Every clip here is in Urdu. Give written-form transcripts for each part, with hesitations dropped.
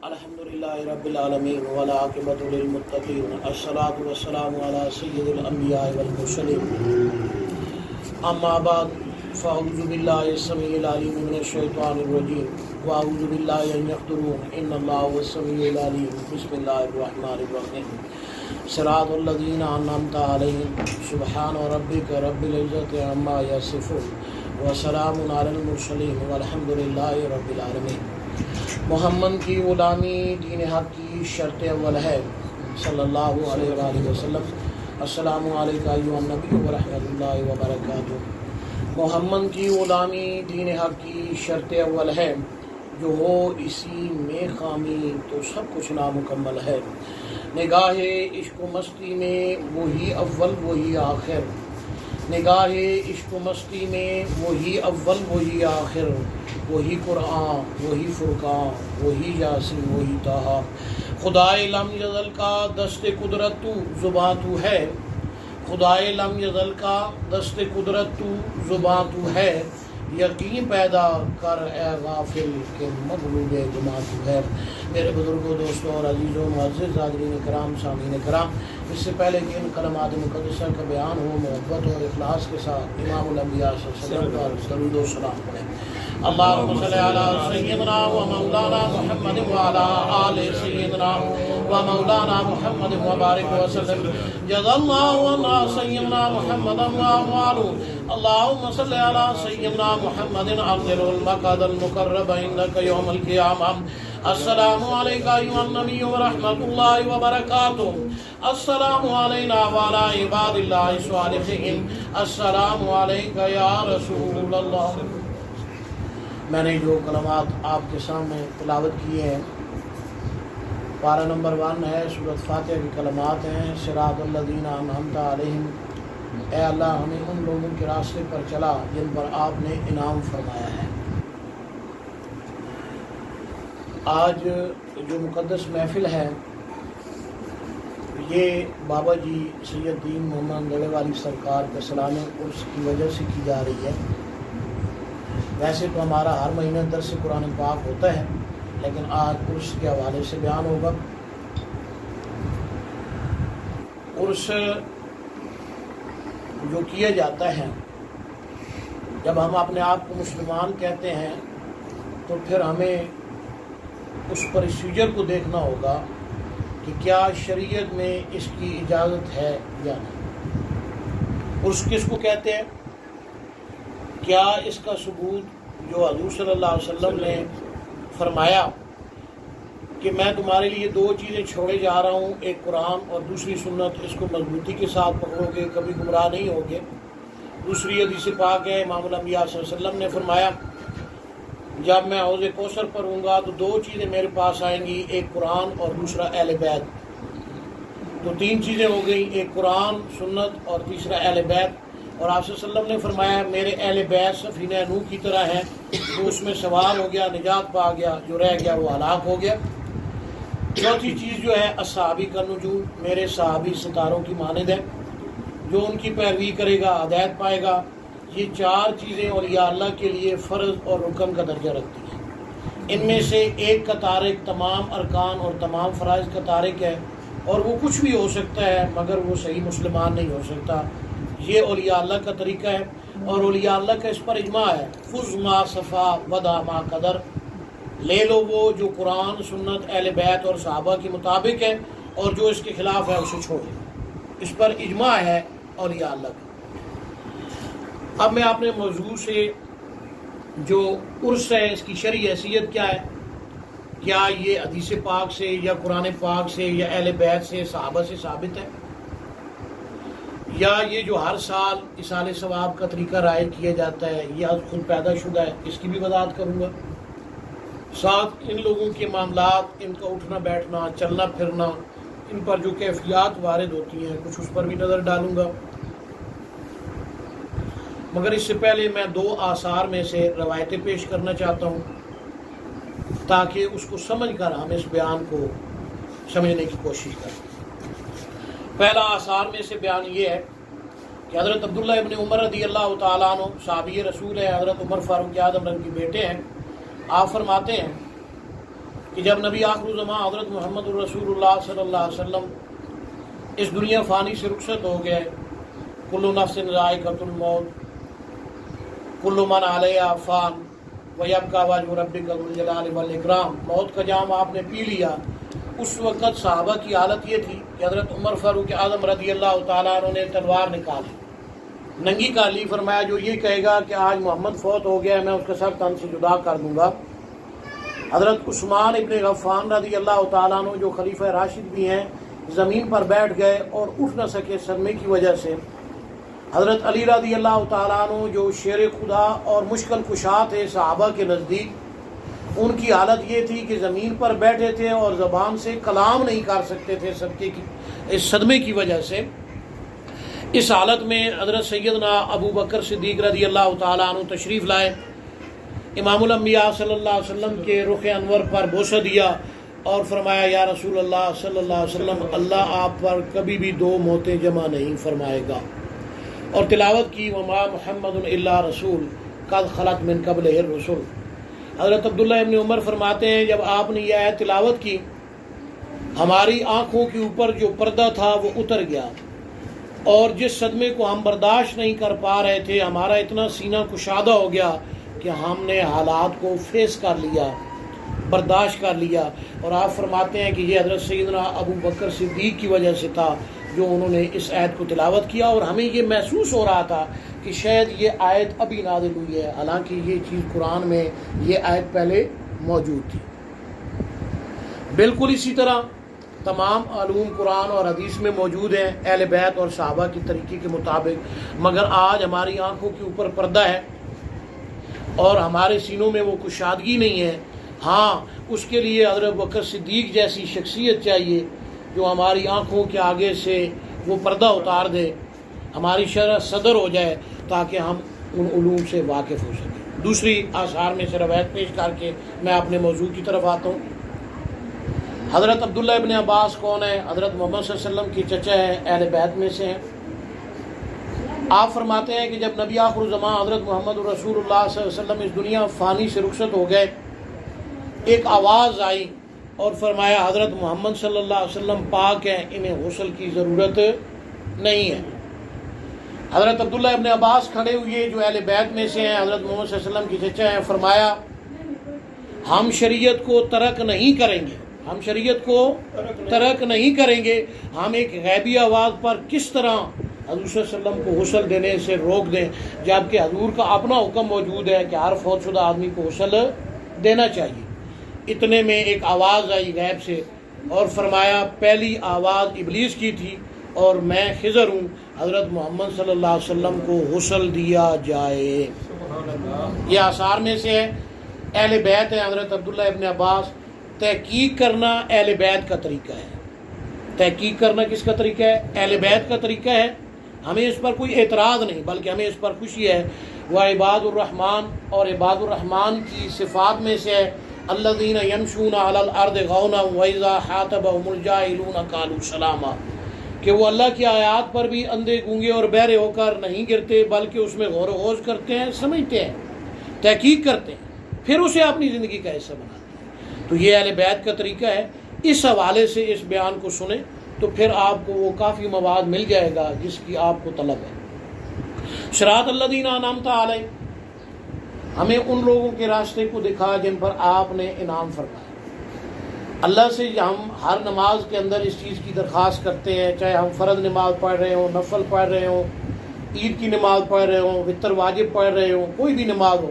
الحمدللہ رب العالمین والعاقبۃ للمتقین الصلاۃ والسلام علی سید الانبیاء والمرسلین اما بعد فاعوذ باللہ السمیع العلیم من الشیطان الرجیم واعوذ باللہ ان یحضرون ان اللہ هو السمیع العلیم بسم اللہ الرحمن الرحیم صراط الذین انعمت علیہم سبحان ربک رب العزۃ عما یصفون وسلام علی المرسلین والحمدللہ رب العالمین۔ محمد کی غلامی دین حق کی شرط اول ہے صلی اللہ علیہ وآلہ وسلم۔ السلام علیکم ایھا النبی ورحمۃ اللہ وبرکاتہ۔ محمد کی غلامی دین حق کی شرط اول ہے، جو ہو اسی میں خامی تو سب کچھ نامکمل ہے۔ نگاہ عشق و مستی میں وہی اول وہی آخر، نگاہ عشق و مستی میں وہی اول وہی آخر، وہی قرآن وہی فرقان وہی یاسین وہی طٰہٰ۔ خدائے لم یزل کا دست قدرت تو زباں تو ہے، خدائے لم یزل کا دست قدرت تو زباں تو ہے، یقین پیدا کر اے غافل کہ مغلوب گماں تو ہے۔ میرے بزرگوں، دوستوں اور عزیزوں، معزز حاضرین کرام، سامعین کرام، اس سے پہلے کہ ان کلمات مقدسہ کا بیان ہو، محبت اور اخلاص کے ساتھ امام الانبیاء صلی اللہ علیہ وسلم پر درود و سلام پڑھیں۔ اللہم صلی علی سیدنا و مولانا محمد وعلی آل سیدنا و مولانا محمد وبارک وسلم۔ جزا اللہ عنا سیدنا محمد وآلہ۔ اللہم صلی علی سیدنا محمد عبد المقعد المقرب عندک یوم القیامہ۔ السلام علیکم ایھا النبی ورحمۃ اللہ وبرکاتہ۔ السلام علینا وعلی عباد اللہ الصالحین۔ السلام علیک یا رسول اللہ۔ میں نے جو کلمات آپ کے سامنے تلاوت کیے ہیں، پارہ نمبر 1 ہے، سورۃ فاتحہ کی کلمات ہیں۔ صراط الذین انعمت علیہم، اے اللہ ہمیں ان لوگوں کے راستے پر چلا جن پر آپ نے انعام فرمایا ہے۔ آج جو مقدس محفل ہے، یہ بابا جی سید دین محمد گڑھے والی سرکار کے سالانہ عرس کی وجہ سے کی جا رہی ہے۔ ویسے تو ہمارا ہر مہینے درس قرآن پاک ہوتا ہے، لیکن آج عرس کے حوالے سے بیان ہوگا۔ عرس جو کیا جاتا ہے، جب ہم اپنے آپ کو مسلمان کہتے ہیں تو پھر ہمیں اس پروسیجر کو دیکھنا ہوگا کہ کیا شریعت میں اس کی اجازت ہے یا نہیں۔ عرس کس کو کہتے ہیں؟ کیا اس کا ثبوت جو حضور صلی اللہ علیہ وسلم نے فرمایا کہ میں تمہارے لیے 2 چیزیں چھوڑے جا رہا ہوں، ایک قرآن اور دوسری سنت، اس کو مضبوطی کے ساتھ پکڑو گے کبھی گمراہ نہیں ہوگے۔ دوسری حدیث پاک ہے، امام الانبیاء صلی اللہ علیہ وسلم نے فرمایا جب میں حوض کوثر پر ہوں گا تو 2 چیزیں میرے پاس آئیں گی، ایک قرآن اور دوسرا اہل بیت۔ تو 3 چیزیں ہو گئیں، ایک قرآن، سنت اور تیسرا اہل بیت۔ اور آپ صلی اللہ علیہ وسلم نے فرمایا میرے اہل بیت سفینہ نوح کی طرح ہیں، جو اس میں سوار ہو گیا نجات پا گیا، جو رہ گیا وہ ہلاک ہو گیا۔ چوتھی چیز جو ہے اصحابی کا نجوم، میرے صحابی ستاروں کی مانند ہے، جو ان کی پیروی کرے گا ہدایت پائے گا۔ یہ 4 چیزیں اولیاء اللہ کے لیے فرض اور رکن کا درجہ رکھتی ہیں۔ ان میں سے ایک کا تارک تمام ارکان اور تمام فرائض کا تارک ہے، اور وہ کچھ بھی ہو سکتا ہے مگر وہ صحیح مسلمان نہیں ہو سکتا۔ یہ اولیاء اللہ کا طریقہ ہے، اور اولیاء اللہ کا اس پر اجماع ہے، خذ ما صفا ودع ما قدر، لے لو وہ جو قرآن، سنت، اہل بیت اور صحابہ کے مطابق ہے، اور جو اس کے خلاف ہے اسے چھوڑ دو۔ اس پر اجماع ہے اولیاء اللہ کا۔ اب میں اپنے موضوع سے جو عرس ہے، اس کی شرعی حیثیت کیا ہے، کیا یہ حدیث پاک سے یا قرآن پاک سے یا اہل بیت سے، صحابہ سے ثابت ہے، یا یہ جو ہر سال اصال ثواب کا طریقہ رائج کیا جاتا ہے یہ خود پیدا شدہ ہے، اس کی بھی وضاحت کروں گا۔ ساتھ ان لوگوں کے معاملات، ان کا اٹھنا بیٹھنا، چلنا پھرنا، ان پر جو کیفیات وارد ہوتی ہیں کچھ اس پر بھی نظر ڈالوں گا۔ مگر اس سے پہلے میں 2 آثار میں سے روایتیں پیش کرنا چاہتا ہوں، تاکہ اس کو سمجھ کر ہم اس بیان کو سمجھنے کی کوشش کریں۔ پہلا آثار میں سے بیان یہ ہے کہ حضرت عبداللہ ابن عمر رضی اللہ تعالیٰ عنہ صحابی رسول ہے، حضرت عمر فاروق اعظم کے بیٹے ہیں۔ آپ فرماتے ہیں کہ جب نبی آخر الزمان حضرت محمد الرسول اللہ صلی اللہ علیہ وسلم اس دنیا فانی سے رخصت ہو گئے، کل نفس ذائقۃ الموت، کل من علیہا فان ویبقی وجہ ربک ذو الجلال والاکرام، موت کا جام آپ نے پی لیا۔ اس وقت صحابہ کی حالت یہ تھی کہ حضرت عمر فاروق اعظم رضی اللہ تعالیٰ عنہ نے تلوار نکالی، ننگی کالی، فرمایا جو یہ کہے گا کہ آج محمد فوت ہو گیا میں اس کا سر تن سے جدا کر دوں گا۔ حضرت عثمان ابن غفان رضی اللہ تعالیٰ عنہ جو خلیفہ راشد بھی ہیں زمین پر بیٹھ گئے اور اٹھ نہ سکے صدمے کی وجہ سے۔ حضرت علی رضی اللہ تعالیٰ عنہ جو شیر خدا اور مشکل کشا تھے صحابہ کے نزدیک، ان کی حالت یہ تھی کہ زمین پر بیٹھے تھے اور زبان سے کلام نہیں کر سکتے تھے اس صدمے کی وجہ سے۔ اس حالت میں حضرت سیدنا ابو بکر صدیق رضی اللہ تعالیٰ عنہ تشریف لائے، امام الانبیاء صلی اللہ علیہ وسلم کے رخ انور پر بوسہ دیا اور فرمایا یا رسول اللہ صلی اللہ علیہ وسلم، اللہ آپ پر کبھی بھی دو موتیں جمع نہیں فرمائے گا، اور تلاوت کی وما محمد الا رسول قد خلت من قبلہ الرسل۔ حضرت عبداللہ ابن عمر فرماتے ہیں جب آپ نے یہ آیت تلاوت کی ہماری آنکھوں کے اوپر جو پردہ تھا وہ اتر گیا، اور جس صدمے کو ہم برداشت نہیں کر پا رہے تھے ہمارا اتنا سینہ کشادہ ہو گیا کہ ہم نے حالات کو فیس کر لیا، برداشت کر لیا۔ اور آپ فرماتے ہیں کہ یہ حضرت سیدنا ابو بکر صدیق کی وجہ سے تھا جو انہوں نے اس آیت کو تلاوت کیا، اور ہمیں یہ محسوس ہو رہا تھا کہ شاید یہ آیت ابھی نازل ہوئی ہے، حالانکہ یہ چیز قرآن میں یہ آیت پہلے موجود تھی۔ بالکل اسی طرح تمام علوم قرآن اور حدیث میں موجود ہیں اہل بیت اور صحابہ کی طریقے کے مطابق، مگر آج ہماری آنکھوں کے اوپر پردہ ہے اور ہمارے سینوں میں وہ کشادگی نہیں ہے۔ ہاں، اس کے لیے حضرت بکر صدیق جیسی شخصیت چاہیے جو ہماری آنکھوں کے آگے سے وہ پردہ اتار دے، ہماری شرح صدر ہو جائے تاکہ ہم ان علوم سے واقف ہو سکیں۔ دوسری آثار میں سے روایت پیش کر کے میں اپنے موضوع کی طرف آتا ہوں۔ حضرت عبداللہ ابن عباس کون ہے؟ حضرت محمد صلی اللہ علیہ وسلم کی چچا ہیں، اہل بیت میں سے ہیں۔ آپ فرماتے ہیں کہ جب نبی آخر الزمان حضرت محمد رسول اللہ صلی اللہ علیہ وسلم اس دنیا فانی سے رخصت ہو گئے، ایک آواز آئی اور فرمایا حضرت محمد صلی اللہ علیہ وسلم پاک ہیں، انہیں غسل کی ضرورت نہیں ہے۔ حضرت عبداللہ ابن عباس کھڑے ہوئے جو اہل بیت میں سے ہیں، حضرت محمد صلی اللہ علیہ وسلم کی چچا ہیں، فرمایا ہم شریعت کو ترک نہیں کریں گے، ہم شریعت کو ترک نہیں کریں گے، ہم ایک غیبی آواز پر کس طرح حضور صلی اللہ علیہ وسلم کو غسل دینے سے روک دیں، جبکہ حضور کا اپنا حکم موجود ہے کہ ہر فوت شدہ آدمی کو غسل دینا چاہیے۔ اتنے میں ایک آواز آئی غیب سے اور فرمایا پہلی آواز ابلیس کی تھی اور میں خضر ہوں، حضرت محمد صلی اللہ علیہ وسلم کو غسل دیا جائے۔ یہ آثار میں سے ہے، اہل بیت ہے حضرت عبداللہ ابن عباس۔ تحقیق کرنا اہل بیت کا طریقہ ہے، تحقیق کرنا کس کا طریقہ ہے؟ اہل بیت کا طریقہ ہے۔ ہمیں اس پر کوئی اعتراض نہیں بلکہ ہمیں اس پر خوشی ہے۔ وہ عباد الرحمن، اور عباد الرحمن کی صفات میں سے ہے الذین یمشون علی الارض غونا واذا خاطبهم الجاہلون قالوا سلاما، کہ وہ اللہ کی آیات پر بھی اندھے گونگے اور بہرے ہو کر نہیں گرتے بلکہ اس میں غور و خوض کرتے ہیں، سمجھتے ہیں، تحقیق کرتے ہیں، پھر اسے اپنی زندگی کا حصہ بناتے ہیں۔ تو یہ اہل بیت کا طریقہ ہے۔ اس حوالے سے اس بیان کو سنیں تو پھر آپ کو وہ کافی مواد مل جائے گا جس کی آپ کو طلب ہے۔ صراط الذین انعمت علیہم، ہمیں ان لوگوں کے راستے کو دکھا جن پر آپ نے انعام فرمایا۔ اللہ سے ہم ہر نماز کے اندر اس چیز کی درخواست کرتے ہیں، چاہے ہم فرض نماز پڑھ رہے ہوں، نفل پڑھ رہے ہوں، عید کی نماز پڑھ رہے ہوں، وتر واجب پڑھ رہے ہوں، کوئی بھی نماز ہو،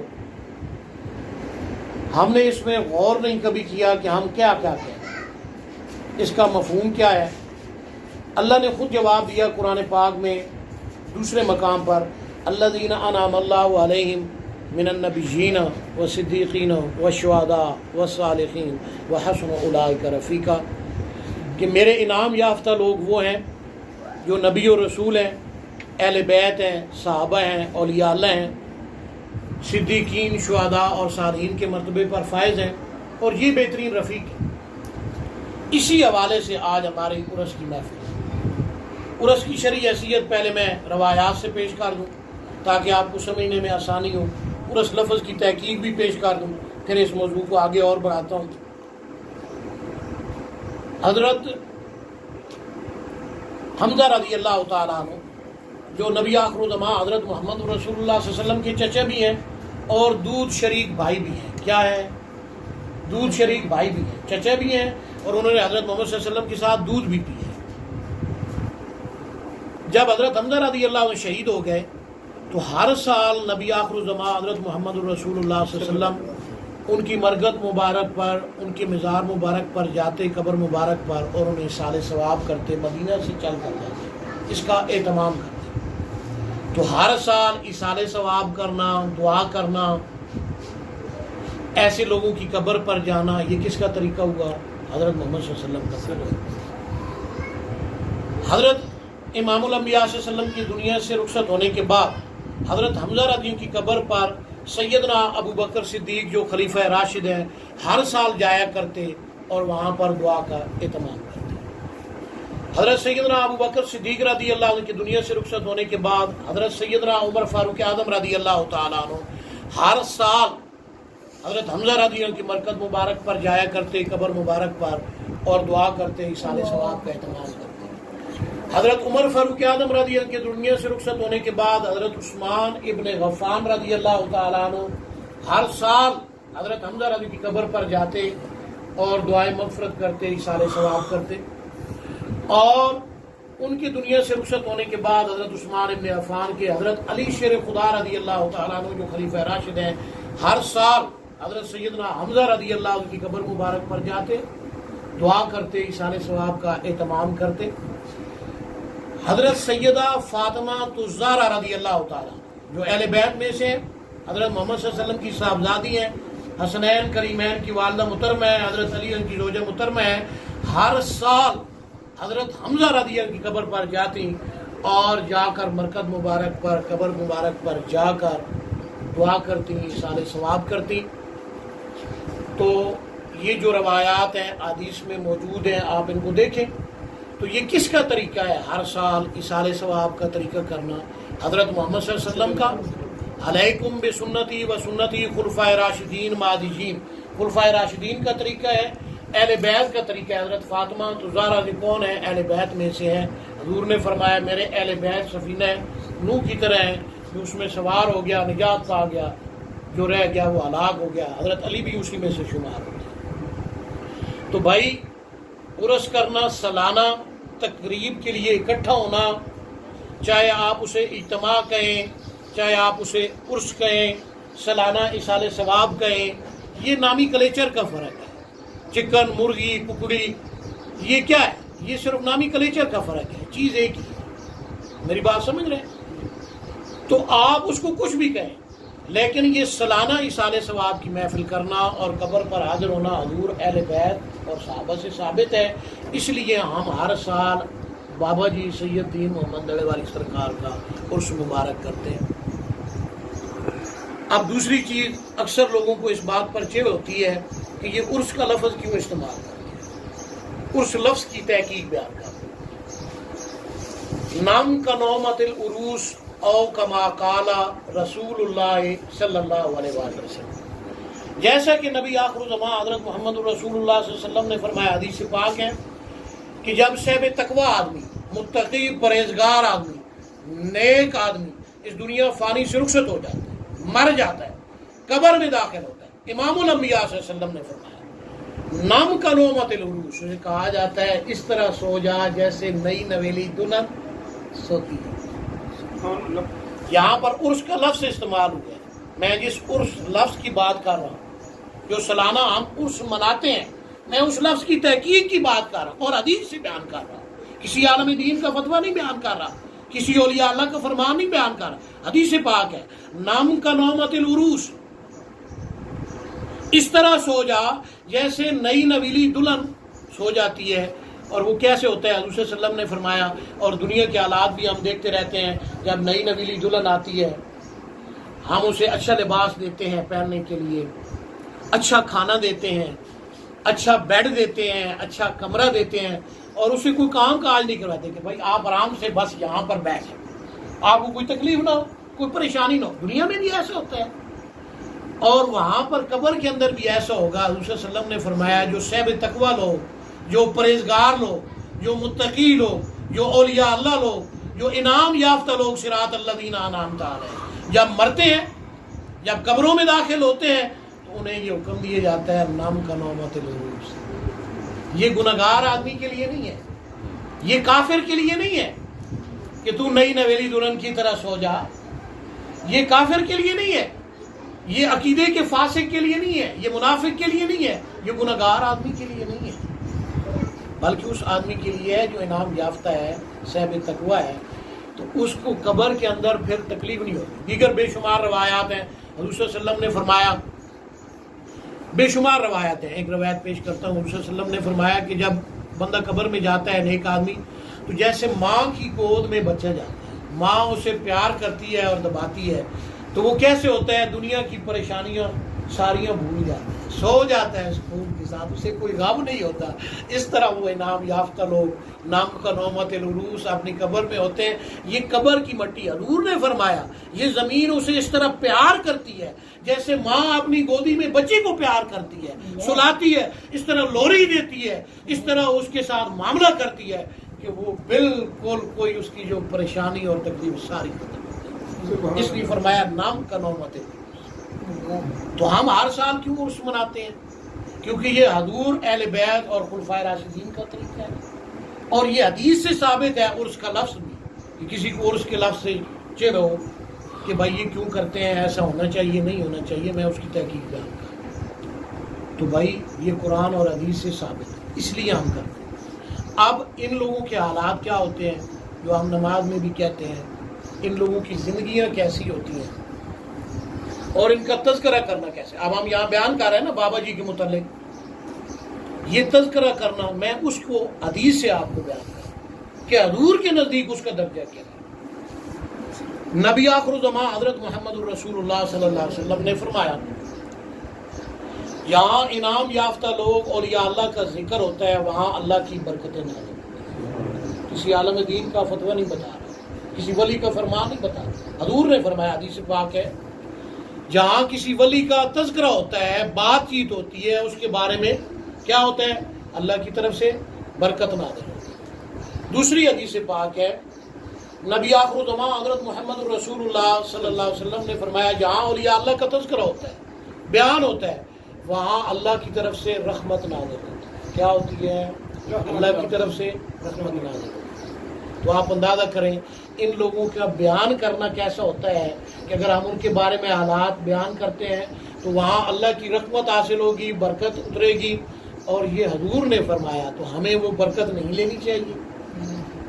ہم نے اس میں غور نہیں کبھی کیا کہ ہم کیا کہتے ہیں، اس کا مفہوم کیا ہے۔ اللہ نے خود جواب دیا قرآن پاک میں دوسرے مقام پر، الذین انعم اللہ علیہم من النبیین والصدیقین والشہداء والصالحین وحسن اولئک رفیقا، کہ میرے انعام یافتہ لوگ وہ ہیں جو نبی و رسول ہیں، اہل بیت ہیں، صحابہ ہیں، اولیاء اللہ ہیں، صدیقین، شہداء اور صالحین کے مرتبے پر فائز ہیں، اور یہ بہترین رفیق ہے۔ اسی حوالے سے آج ہماری عرس کی محفل ہے۔ عرس کی شرعی حیثیت پہلے میں روایات سے پیش کر دوں تاکہ آپ کو سمجھنے میں آسانی ہو، عرس لفظ کی تحقیق بھی پیش کر دوں، پھر اس موضوع کو آگے اور بڑھاتا ہوں۔ حضرت حمزہ رضی اللہ تعالیٰ عنہ جو نبی آخر الزمان حضرت محمد رسول اللہ صلی اللہ علیہ وسلم کے چچا بھی ہیں اور دودھ شریک بھائی بھی ہیں. کیا ہے؟ دودھ شریک بھائی بھی ہیں، چچا بھی ہیں، اور انہوں نے حضرت محمد صلی اللہ علیہ وسلم کے ساتھ دودھ بھی پی ہے. جب حضرت حمزہ رضی اللہ عنہ شہید ہو گئے تو ہر سال نبی آخر الزمان حضرت محمد رسول اللہ صلی اللہ علیہ وسلم ان کی مرگت مبارک پر، ان کے مزار مبارک پر جاتے، قبر مبارک پر، اور انہیں اِیصال ثواب کرتے، مدینہ سے چل کر جاتے، اس کا اہتمام کرتے. تو ہر سال اِیصال ثواب کرنا، دعا کرنا، ایسے لوگوں کی قبر پر جانا، یہ کس کا طریقہ ہوا؟ حضرت محمد صلی اللہ علیہ وسلم کا. حضرت امام الانبیاء صلی اللہ علیہ وسلم کی دنیا سے رخصت ہونے کے بعد حضرت حمزہ رضی اللہ کی قبر پر سیدنا ابو بکر صدیق جو خلیفہ راشد ہیں ہر سال جایا کرتے اور وہاں پر دعا کا اہتمام کرتے. حضرت سیدنا ابو بکر صدیق رضی اللہ عنہ کی دنیا سے رخصت ہونے کے بعد حضرت سیدنا عمر فاروق اعظم رضی اللہ تعالیٰ عنہ ہر سال حضرت حمزہ رضی اللہ کی مرکز مبارک پر جایا کرتے، قبر مبارک پر، اور دعا کرتے، اِیصال ثواب کا اہتمام کرتے. حضرت عمر فاروق اعظم رضی اللہ کی دنیا سے رخصت ہونے کے بعد حضرت عثمان ابن غفان رضی اللہ تعالیٰ عنہ ہر سال حضرت حمزہ رضی کی قبر پر جاتے اور دعائیں مغفرت کرتے، اِیصال ثواب کرتے. اور ان کی دنیا سے رخصت ہونے کے بعد حضرت عثمان ابن عفان کے حضرت علی شیر خدا رضی اللہ تعالیٰ عنہ جو خلیفہ راشد ہیں ہر سال حضرت سیدنا حمزہ رضی اللہ عنہ کی قبر مبارک پر جاتے، دعا کرتے، اِیصال ثواب کا اہتمام کرتے. حضرت سیدہ فاطمہ الزہرا رضی اللہ تعالیٰ جو اہل بیت میں سے حضرت محمد صلی اللہ علیہ وسلم کی صاحبزادی ہیں، حسنین کریمین کی والدہ محترمہ ہیں، حضرت علی کی زوجہ محترمہ ہیں، ہر سال حضرت حمزہ رضی اللہ کی قبر پر جاتی اور جا کر مرکز مبارک پر، قبر مبارک پر جا کر دعا کرتی، اِیصال ثواب کرتی. تو یہ جو روایات ہیں حدیث میں موجود ہیں، آپ ان کو دیکھیں. تو یہ کس کا طریقہ ہے ہر سال اِیصال ثواب کا طریقہ کرنا؟ حضرت محمد صلی اللہ علیہ وسلم کا علیکم بسنتی و سنتی خلفائے راشدین مہدیین، خلفائے راشدین کا طریقہ ہے، اہل بیت کا طریقہ ہے. حضرت فاطمہ الزہرا کون ہے؟ اہل بیت میں سے ہیں. حضور نے فرمایا میرے اہل بیت سفینہ نوح کی طرح ہیں، جو اس میں سوار ہو گیا نجات پا گیا، جو رہ گیا وہ ہلاک ہو گیا. حضرت علی بھی اسی میں سے شمار ہو گیا. تو بھائی عرس کرنا، سالانہ تقریب کے لیے اکٹھا ہونا، چاہے آپ اسے اجتماع کہیں، چاہے آپ اسے عرس کہیں، سالانہ اِیصال ثواب کہیں، یہ نامی کلیچر کا فرق ہے. چکن، مرغی، ککڑی، یہ کیا ہے؟ یہ صرف نامی کلیچر کا فرق ہے، چیز ایک ہی ہے. میری بات سمجھ رہے ہیں؟ تو آپ اس کو کچھ بھی کہیں، لیکن یہ سالانہ اِیصال ثواب کی محفل کرنا اور قبر پر حاضر ہونا حضور، اہل بیت اور صحابہ سے ثابت ہے. اس لیے ہم ہر سال بابا جی سید دین محمد دڑے والی سرکار کا عرس مبارک کرتے ہیں. اب دوسری چیز، اکثر لوگوں کو اس بات پر چڑ ہوتی ہے کہ یہ عرس کا لفظ کیوں استعمال کرتے ہیں، عرس لفظ کی تحقیق بیان کرتے ہیں. نام کا نومت العروس او کما قال رسول اللہ صلی اللہ علیہ وسلم، جیسا کہ نبی آخر الزمان حضرت محمد رسول اللہ صلی اللہ علیہ وسلم نے فرمایا، حدیث پاک ہے کہ جب صاحب تقوی آدمی، متقی پرہیزگار آدمی، نیک آدمی اس دنیا فانی سے رخصت ہو جاتا ہے، مر جاتا ہے، قبر میں داخل ہوتا ہے، امام الانبیاء صلی اللہ علیہ وسلم نے فرمایا نام کا نومت العروس، اسے کہا جاتا ہے اس طرح سو جا جیسے نئی نویلی دلہن سوتی ہے. یہاں پر عرس کا لفظ استعمال ہوا ہے. میں جس عرس لفظ کی بات کر رہا ہوں، جو سالانہ ہم عرس مناتے ہیں، میں اس لفظ کی تحقیق کی بات کر رہا ہوں اور حدیث سے بیان کر رہا ہوں. کسی عالم دین کا فتویٰ نہیں بیان کر رہا، کسی اولیاء اللہ کا فرمان نہیں بیان کر رہا، حدیث پاک ہے. نام کا نومت العروس، اس طرح سو جا جیسے نئی نویلی دلہن سو جاتی ہے. اور وہ کیسے ہوتا ہے؟ حضور صلی اللہ علیہ وسلم نے فرمایا، اور دنیا کے حالات بھی ہم دیکھتے رہتے ہیں، جب نئی نویلی دلہن آتی ہے ہم اسے اچھا لباس دیتے ہیں پہننے کے لیے، اچھا کھانا دیتے ہیں، اچھا بیڈ دیتے ہیں، اچھا کمرہ دیتے ہیں، اور اسے کوئی کام کاج نہیں کرواتے کہ بھائی آپ آرام سے بس یہاں پر بیٹھیں، آپ کو کوئی تکلیف نہ ہو، کوئی پریشانی نہ ہو. دنیا میں بھی ایسا ہوتا ہے اور وہاں پر قبر کے اندر بھی ایسا ہوگا. حضور صلی اللہ علیہ وسلم نے فرمایا جو صاحب تقوی لوگ، جو پرہیزگار لوگ، جو متقی لوگ، جو اولیاء اللہ لوگ، جو انعام یافتہ لوگ، صراط الذین انعمت علیہم، جب مرتے ہیں، جب قبروں میں داخل ہوتے ہیں تو انہیں یہ حکم دیا جاتا ہے نم کا نومت العروس۔ یہ گناہگار آدمی کے لیے نہیں ہے، یہ کافر کے لیے نہیں ہے کہ تو نئی نویلی دلہن کی طرح سو جا، یہ کافر کے لیے نہیں ہے، یہ عقیدے کے فاسق کے لیے نہیں ہے، یہ منافق کے لیے نہیں ہے، یہ گناہگار آدمی کے لیے نہیں ہے، بلکہ اس آدمی کے لیے ہے جو انعام یافتہ ہے، صاحب تقویٰ ہے، تو اس کو قبر کے اندر پھر تکلیف نہیں ہوتی۔ دیگر بے شمار روایات ہیں، حضور صلی اللہ علیہ وسلم نے فرمایا، بے شمار روایات ہیں، ایک روایت پیش کرتا ہوں، حضور صلی اللہ علیہ وسلم نے فرمایا کہ جب بندہ قبر میں جاتا ہے نیک آدمی، تو جیسے ماں کی گود میں بچہ جاتا ہے، ماں اسے پیار کرتی ہے اور دباتی ہے، تو وہ کیسے ہوتا ہے؟ دنیا کی پریشانیاں ساریاں بھول جاتا ہے، سو جاتا ہے سکون کے ساتھ، اسے کوئی غم نہیں ہوتا۔ اس طرح وہ انعام یافتہ لوگ نام کا نومت العروس اپنی قبر میں ہوتے ہیں۔ یہ قبر کی مٹی، حضور نے فرمایا یہ زمین اسے اس طرح پیار کرتی ہے جیسے ماں اپنی گودی میں بچے کو پیار کرتی ہے، سلاتی ہے، اس طرح لوری دیتی ہے، اس طرح اس کے ساتھ معاملہ کرتی ہے کہ وہ بالکل کوئی اس کی جو پریشانی اور تکلیف ساری ختم ہو جائے۔ اس لیے فرمایا نام کا نومت العروس۔ تو ہم ہر سال کیوں عرس مناتے ہیں؟ کیونکہ یہ حضور، اہل بیت اور خلفائے راشدین کا طریقہ ہے، اور یہ حدیث سے ثابت ہے عرس کا لفظ بھی، کہ کسی کو عرس کے لفظ سے چڑھو کہ بھائی یہ کیوں کرتے ہیں، ایسا ہونا چاہیے، نہیں ہونا چاہیے، میں اس کی تحقیق بیان کروں، تو بھائی یہ قرآن اور حدیث سے ثابت ہے، اس لیے ہم کرتے ہیں۔ اب ان لوگوں کے حالات کیا ہوتے ہیں جو ہم نماز میں بھی کہتے ہیں، ان لوگوں کی زندگیاں کیسی ہوتی ہیں اور ان کا تذکرہ کرنا کیسے۔ اب ہم یہاں بیان کر رہے ہیں نا بابا جی کے متعلق، یہ تذکرہ کرنا میں اس کو حدیث سے آپ کو بیان کر رہا ہوں کہ حضور کے نزدیک اس کا درجہ کیا ہے۔ نبی آخر الزمان حضرت محمد الرسول اللہ صلی اللہ علیہ وسلم نے فرمایا یہاں انعام یافتہ لوگ اولیاء اللہ کا ذکر ہوتا ہے، وہاں اللہ کی برکتیں نازل ہوتی ہیں۔ کسی عالم دین کا فتویٰ نہیں بتا رہا، کسی ولی کا فرمان نہیں بتا رہا، حضور نے فرمایا، حدیث پاک ہے، جہاں کسی ولی کا تذکرہ ہوتا ہے، بات چیت ہوتی ہے، اس کے بارے میں کیا ہوتا ہے؟ اللہ کی طرف سے برکت نازل ہوتی ہے۔ دوسری حدیث پاک ہے، نبی آخر الزمان حضرت محمد الرسول اللہ صلی اللہ علیہ وسلم نے فرمایا جہاں اولیاء اللہ کا تذکرہ ہوتا ہے، بیان ہوتا ہے، وہاں اللہ کی طرف سے رحمت نازل ہوتی ہے۔ کیا ہوتی ہے؟ اللہ کی طرف سے رحمت نازل ہوتی ہے۔ تو آپ اندازہ کریں ان لوگوں کا بیان کرنا کیسا ہوتا ہے کہ اگر ہم ان کے بارے میں حالات بیان کرتے ہیں تو وہاں اللہ کی رحمت حاصل ہوگی، برکت اترے گی، اور یہ حضور نے فرمایا، تو ہمیں وہ برکت نہیں لینی چاہیے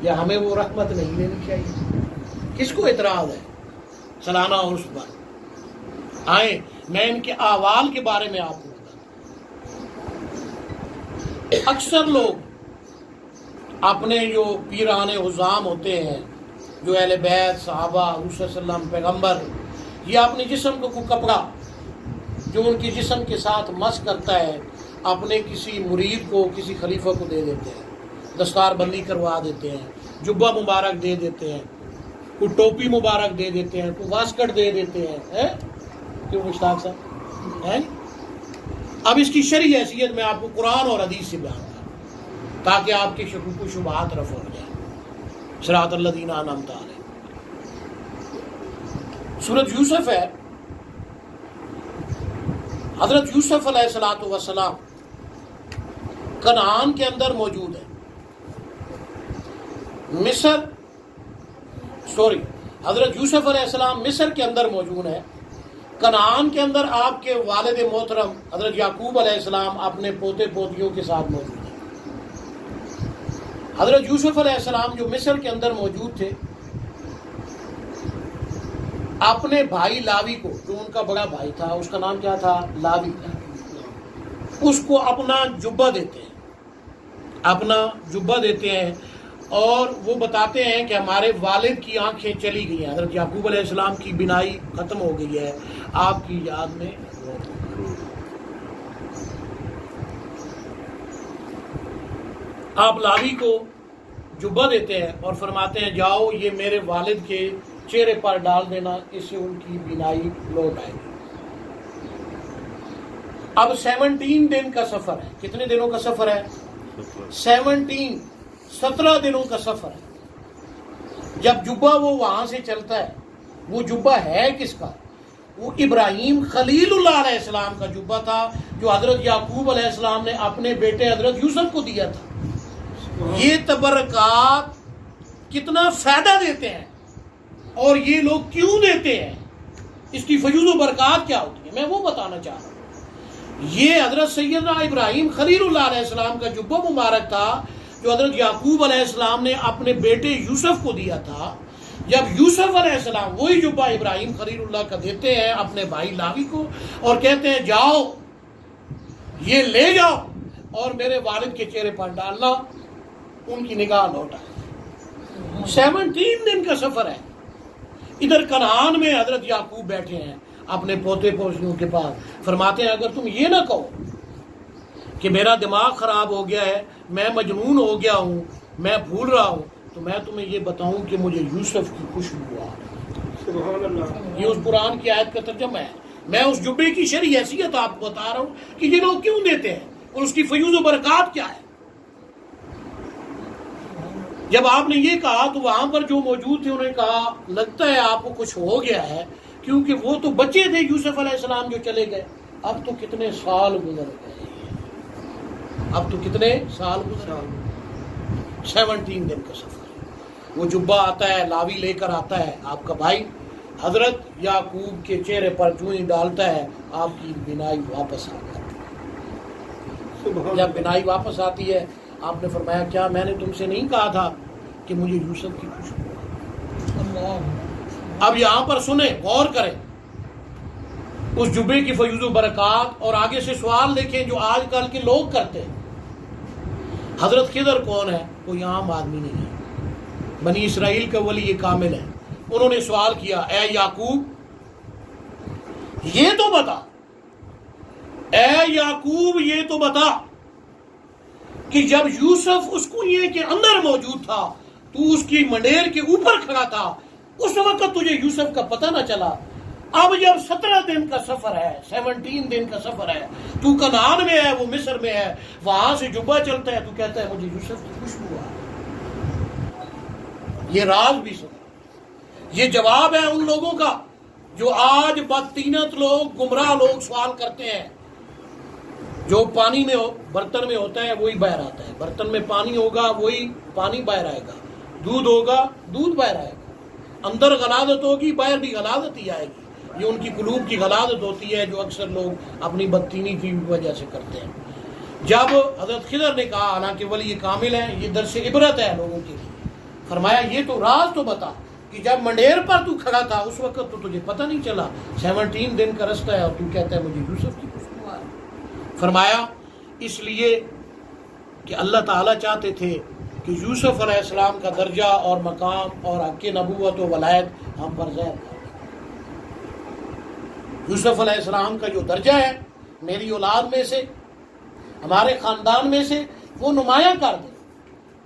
یا ہمیں وہ رحمت نہیں لینی چاہیے؟ کس کو اعتراض ہے سالانہ عرس پر؟ آئیں میں ان کے احوال کے بارے میں آپ کو بتاتا ہوں۔ اکثر لوگ اپنے جو پیران عظام ہوتے ہیں، جو اہل بیت، صحابہ، حضور صلی اللہ علیہ وسلم، پیغمبر، یہ اپنے جسم کو کپڑا جو ان کے جسم کے ساتھ مس کرتا ہے اپنے کسی مرید کو، کسی خلیفہ کو دے دیتے ہیں، دستار بندی کروا دیتے ہیں، جبہ مبارک دے دیتے ہیں، کوئی ٹوپی مبارک دے دیتے ہیں، کوئی واسکٹ دے دیتے ہیں۔ کیوں مشتاق صاحب ہے؟ اب اس کی شرعی حیثیت میں آپ کو قرآن اور حدیث سے بیان کروں تاکہ آپ کے شکوک و شبہات رفع ہو جائیں۔ صراط الذین انعمت علیہم، سورۃ یوسف ہے، حضرت یوسف علیہ الصلوۃ والسلام کنعان کے اندر موجود ہے، حضرت یوسف علیہ السلام مصر کے اندر موجود ہے، کنعان کے اندر آپ کے والد محترم حضرت یعقوب علیہ السلام اپنے پوتے پوتیوں کے ساتھ موجود ہیں۔ حضرت یوسف علیہ السلام جو مصر کے اندر موجود تھے، اپنے بھائی لاوی کو، جو ان کا بڑا بھائی تھا، اس کا نام کیا تھا؟ لاوی، اس کو اپنا جبہ دیتے ہیں، اپنا جبہ دیتے ہیں، اور وہ بتاتے ہیں کہ ہمارے والد کی آنکھیں چلی گئی ہیں، حضرت یعقوب علیہ السلام کی بینائی ختم ہو گئی ہے، آپ کی یاد میں۔ آپ لاوی کو جبہ دیتے ہیں اور فرماتے ہیں جاؤ یہ میرے والد کے چہرے پر ڈال دینا، اس سے ان کی بینائی لوٹ آئے گی۔ اب 17 دن کا سفر ہے، کتنے دنوں کا سفر ہے؟ 17 دنوں کا سفر ہے۔ جب جبہ وہ وہاں سے چلتا ہے، وہ جبہ ہے کس کا؟ وہ ابراہیم خلیل اللہ علیہ السلام کا جبہ تھا، جو حضرت یعقوب علیہ السلام نے اپنے بیٹے حضرت یوسف کو دیا تھا۔ یہ تبرکات کتنا فائدہ دیتے ہیں اور یہ لوگ کیوں دیتے ہیں، اس کی فیوز و برکات کیا ہوتی ہے، میں وہ بتانا چاہ رہا ہوں۔ یہ حضرت سیدنا ابراہیم خلیل اللہ علیہ السلام کا جبہ مبارک تھا، جو حضرت یعقوب علیہ السلام نے اپنے بیٹے یوسف کو دیا تھا۔ جب یوسف علیہ السلام وہی جبہ ابراہیم خلیل اللہ کا دیتے ہیں اپنے بھائی لاوی کو، اور کہتے ہیں جاؤ یہ لے جاؤ اور میرے والد کے چہرے پر ڈالنا، ان کی نگاہ لوٹا۔ 17 دن کا سفر ہے۔ ادھر کنعان میں حضرت یعقوب بیٹھے ہیں اپنے پوتے پوتیوں کے پاس، فرماتے ہیں اگر تم یہ نہ کہو کہ میرا دماغ خراب ہو گیا ہے، میں مجنون ہو گیا ہوں، میں بھول رہا ہوں، تو میں تمہیں یہ بتاؤں کہ مجھے یوسف کی خوشبو آ رہی ہے۔ یہ اس قرآن کی آیت کا ترجمہ ہے۔ میں اس جبے کی شرعی حیثیت آپ کو بتا رہا ہوں کہ یہ لوگ کیوں دیتے ہیں اور اس کی فیوز و برکات کیا ہے۔ جب آپ نے یہ کہا تو وہاں پر جو موجود تھے انہوں نے کہا لگتا ہے آپ کو کچھ ہو گیا ہے، کیونکہ وہ تو بچے تھے یوسف علیہ السلام جو چلے گئے، اب تو کتنے سال گزر گئے، اب تو کتنے سال گزر گئے۔ 17 دن کا سفر ہے۔ وہ جبہ آتا ہے، لاوی لے کر آتا ہے آپ کا بھائی، حضرت یعقوب کے چہرے پر جو ہی ڈالتا ہے آپ کی بینائی واپس آ جاتی ہے۔ جب بینائی واپس آتی ہے آپ نے فرمایا کیا میں نے تم سے نہیں کہا تھا کہ مجھے یوسف کی خوشبو آ؟ اب یہاں پر سنیں، غور کریں اس جبے کی فیوز و برکات، اور آگے سے سوال دیکھیں جو آج کل کے لوگ کرتے ہیں۔ حضرت خضر کون ہے؟ کوئی عام آدمی نہیں ہے، بنی اسرائیل کا ولی کامل ہے۔ انہوں نے سوال کیا اے یعقوب یہ تو بتا، اے یعقوب یہ تو بتا کہ جب یوسف اس کنویں کے اندر موجود تھا، تو اس کی منڈیر کے اوپر کھڑا تھا، اس وقت تجھے یوسف کا پتہ نہ چلا۔ اب جب 17 دن کا سفر ہے، 17 دن کا سفر ہے، تو کنعان میں ہے، وہ مصر میں ہے، وہاں سے جبہ چلتا ہے، تو کہتا ہے مجھے یوسف کی خوشبو آ۔ یہ راز بھی سنا، یہ جواب ہے ان لوگوں کا جو آج بدتینت لوگ، گمراہ لوگ سوال کرتے ہیں۔ جو پانی میں برتن میں ہوتا ہے وہی باہر آتا ہے، برتن میں پانی ہوگا وہی پانی باہر آئے گا، دودھ ہوگا دودھ باہر آئے گا، اندر غلاظت ہوگی باہر بھی غلاظت ہی آئے گی۔ یہ ان کی قلوب کی غلاظت ہوتی ہے جو اکثر لوگ اپنی بدتینی کی وجہ سے کرتے ہیں۔ جب حضرت خضر نے کہا، حالانکہ ولی کامل ہے، یہ درس عبرت ہے لوگوں کے لیے، فرمایا یہ تو راز تو بتا کہ جب منڈیر پر تو کھڑا تھا اس وقت تو تجھے پتہ نہیں چلا، 17 دن کا رستہ ہے اور تو کہتا ہے مجھے یوسف کی خوشبو آ رہی۔ فرمایا اس لیے کہ اللہ تعالیٰ چاہتے تھے کہ یوسف علیہ السلام کا درجہ اور مقام اور حق نبوت و ولایت ہم پر ظاہر کر دیں۔ یوسف علیہ السلام کا جو درجہ ہے میری اولاد میں سے، ہمارے خاندان میں سے، وہ نمایاں کر دیں۔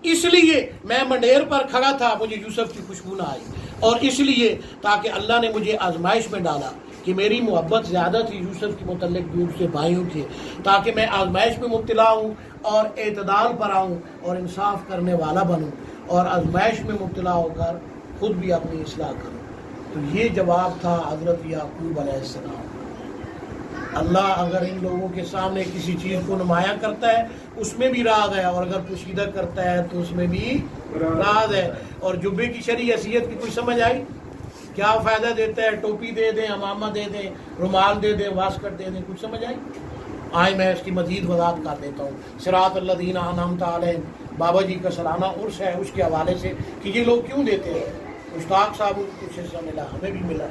اس لیے میں منڈیر پر کھڑا تھا، مجھے یوسف کی خوشبو نہ آئی، اور اس لیے تاکہ اللہ نے مجھے آزمائش میں ڈالا کہ میری محبت زیادہ تھی یوسف کے متعلق دوسرے بھائیوں کے، تاکہ میں آزمائش میں مبتلا ہوں اور اعتدال پر آؤں اور انصاف کرنے والا بنوں، اور آزمائش میں مبتلا ہو کر خود بھی اپنی اصلاح کروں۔ تو یہ جواب تھا حضرت یعقوب علیہ السلام۔ اللہ اگر ان لوگوں کے سامنے کسی چیز کو نمایاں کرتا ہے اس میں بھی راز ہے، اور اگر پوشیدہ کرتا ہے تو اس میں بھی راز ہے۔ اور جبے کی شرعی حیثیت کی کوئی سمجھ آئی؟ کیا فائدہ دیتا ہے؟ ٹوپی دے دیں، امامہ دے دیں، رومال دے دیں، واسکٹ دے دیں، کچھ سمجھ آئی؟ آج میں اس کی مزید وضاحت کر دیتا ہوں۔ صراط الذین انعمت علیہم بابا جی کا سالانہ عرس ہے، اس کے حوالے سے کہ یہ لوگ کیوں دیتے ہیں۔ مشتاق صاحب کو کچھ حصہ ملا، ہمیں بھی ملا،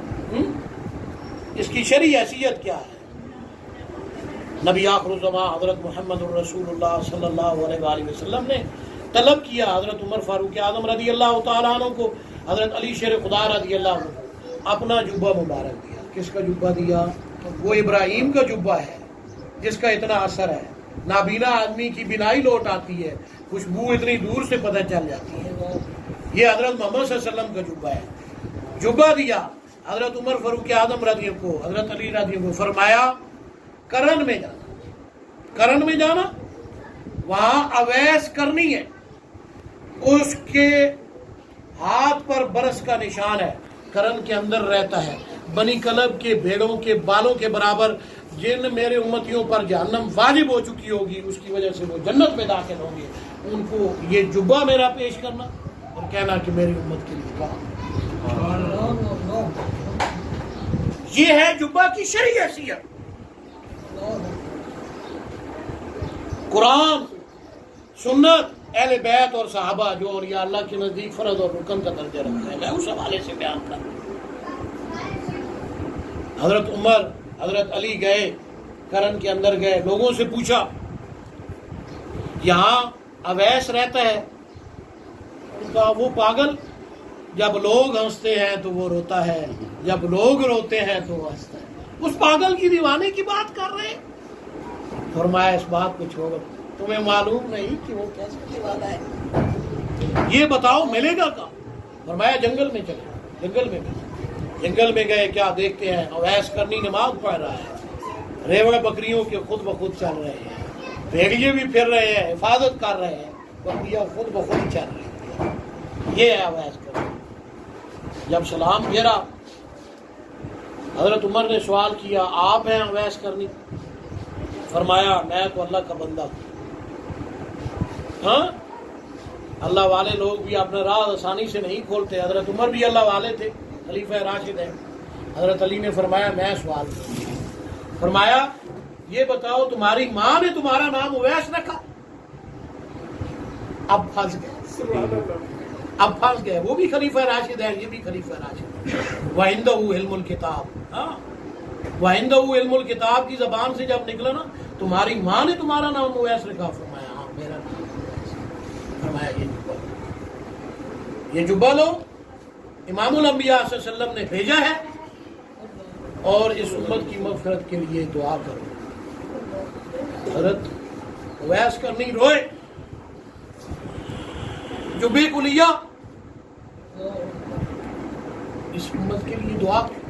اس کی شرعی حیثیت کیا ہے؟ نبی آخر الزمان حضرت محمد الرسول اللہ صلی اللہ علیہ وآلہ وسلم نے طلب کیا حضرت عمر فاروق اعظم رضی اللہ تعالیٰ عنہ کو، حضرت علی شیر خدا رضی اللہ عنہ کو اپنا جبہ مبارک دیا۔ کس کا جبہ دیا؟ وہ ابراہیم کا جبہ ہے جس کا اتنا اثر ہے، نابینا آدمی کی بینائی لوٹ آتی ہے، خوشبو اتنی دور سے پتہ چل جاتی ہے۔ یہ حضرت محمد صلی اللہ علیہ وسلم کا جبہ ہے۔ جبہ دیا حضرت عمر فاروق اعظم رضی اللہ کو، حضرت علی رضی اللہ کو، فرمایا کرن میں جانا، کرن میں جانا وہاں اویس کرنی ہے، اس کے ہاتھ پر برس کا نشان ہے، کرن کے اندر رہتا ہے، بنی کلب کے بھیڑوں کے بالوں کے برابر، جن میرے امتیوں پر جہنم واجب ہو چکی ہوگی، اس کی وجہ سے وہ جنت میں داخل ہوں گے، ان کو یہ جبہ میرا پیش کرنا اور کہنا کہ میری امت کے لیے کام۔ یہ ہے جبہ کی شرعی حیثیت۔ قرآن، سنت، اہل بیت اور صحابہ جو اولیاء اللہ کے نزدیک فرض اور رکن کا درجہ رکھتا ہے، میں اس حوالے سے بیان کروں۔ حضرت عمر، حضرت علی گئے، کرن کے اندر گئے، لوگوں سے پوچھا یہاں اویس رہتا ہے؟ ان کا وہ پاگل، جب لوگ ہنستے ہیں تو وہ روتا ہے، جب لوگ روتے ہیں تو وہ ہنستا ہے۔ اس پاگل کی دیوانے کی بات کر رہے ہیں۔ فرمایا اس بات کو چھوڑو، تمہیں معلوم نہیں کہ وہ کیسے دیوانہ ہے، یہ بتاؤ ملے گا کہاں؟ فرمایا جنگل میں چلے۔ جنگل میں گئے، جنگل میں گئے، کیا دیکھتے ہیں؟ اویس کرنی نماز پڑھ رہا ہے، ریوڑ بکریوں کے خود بخود چل رہے ہیں، بھیڑیے بھی پھر رہے ہیں، حفاظت کر رہے ہیں، بکریاں خود بخود چل رہی ہیں۔ یہ ہے اویس کرنی۔ جب سلام پھیرا، حضرت عمر نے سوال کیا آپ ہیں اویس کرنی؟ فرمایا میں تو اللہ کا بندہ ہوں۔ ہاں، اللہ والے لوگ بھی اپنا راہ آسانی سے نہیں کھولتے۔ حضرت عمر بھی اللہ والے تھے، خلیفہ راشد ہیں۔ حضرت علی نے فرمایا میں سوال کروں۔ فرمایا یہ بتاؤ تمہاری ماں نے تمہارا نام اویس رکھا؟ اب پھنس گئے، وہ بھی خلیفہ راشد ہے، یہ بھی خلیفہ راشد ہے۔ وَعِندَهُ عِلْمُ الْكِتَابِ، ہاں وَعِندَهُ عِلْمُ الْكِتَابِ کی زبان سے جب نکلا نا تمہاری ماں نے تمہارا نام اویس رکھا، فرمایا ہاں میرا نام اویس۔ فرمایا یہ جبہ لو، امام الانبیاء صلی اللہ علیہ وسلم نے بھیجا ہے، اور اس امت کی مغفرت کے لیے دعا کرو۔ حضرت اویس کرنی روئے، جبے کو لیا، اس امت کے لیے دعا کرو،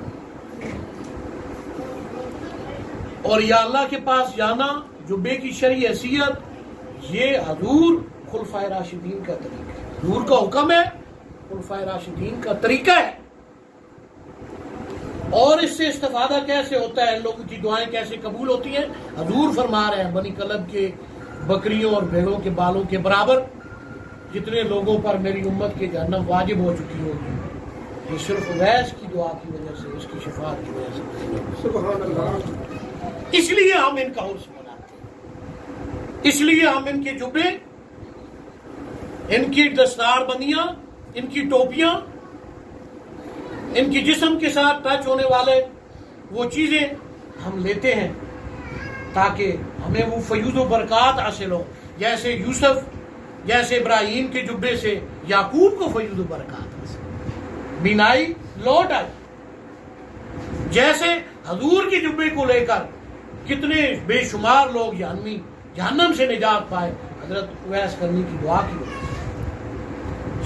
اور یا اللہ کے پاس جانا، جبے کی شرعی حیثیت، یہ حضور خلفائے راشدین کا طریقہ ہے، حضور کا حکم ہے، خلفائے راشدین کا طریقہ ہے۔ اور اس سے استفادہ کیسے ہوتا ہے، ان لوگوں کی دعائیں کیسے قبول ہوتی ہیں؟ حضور فرما رہے ہیں بنی کلب کے بکریوں اور بھیڑوں کے بالوں کے برابر جتنے لوگوں پر میری امت کے جہنم واجب ہو چکی ہوگی، یہ صرف اویس کی دعا کی وجہ سے، اس کی شفاعت کی وجہ سے۔ سبحان اللہ۔ اس لیے ہم ان کا عرس مناتے ہیں، اس لیے ہم ان کے جبے، ان کی دستار بندیاں، ان کی ٹوپیاں، ان کی جسم کے ساتھ ٹچ ہونے والے وہ چیزیں ہم لیتے ہیں تاکہ ہمیں وہ فیوض و برکات حاصل ہو، جیسے یوسف، جیسے ابراہیم کے جبے سے یعقوب کو فیوض و برکات حاصل، بینائی لوٹ آئی، جیسے حضور کے جبے کو لے کر کتنے بے شمار لوگ جہنم سے نجات پائے، حضرت اویس کرنی کی دعا کی وجہ سے۔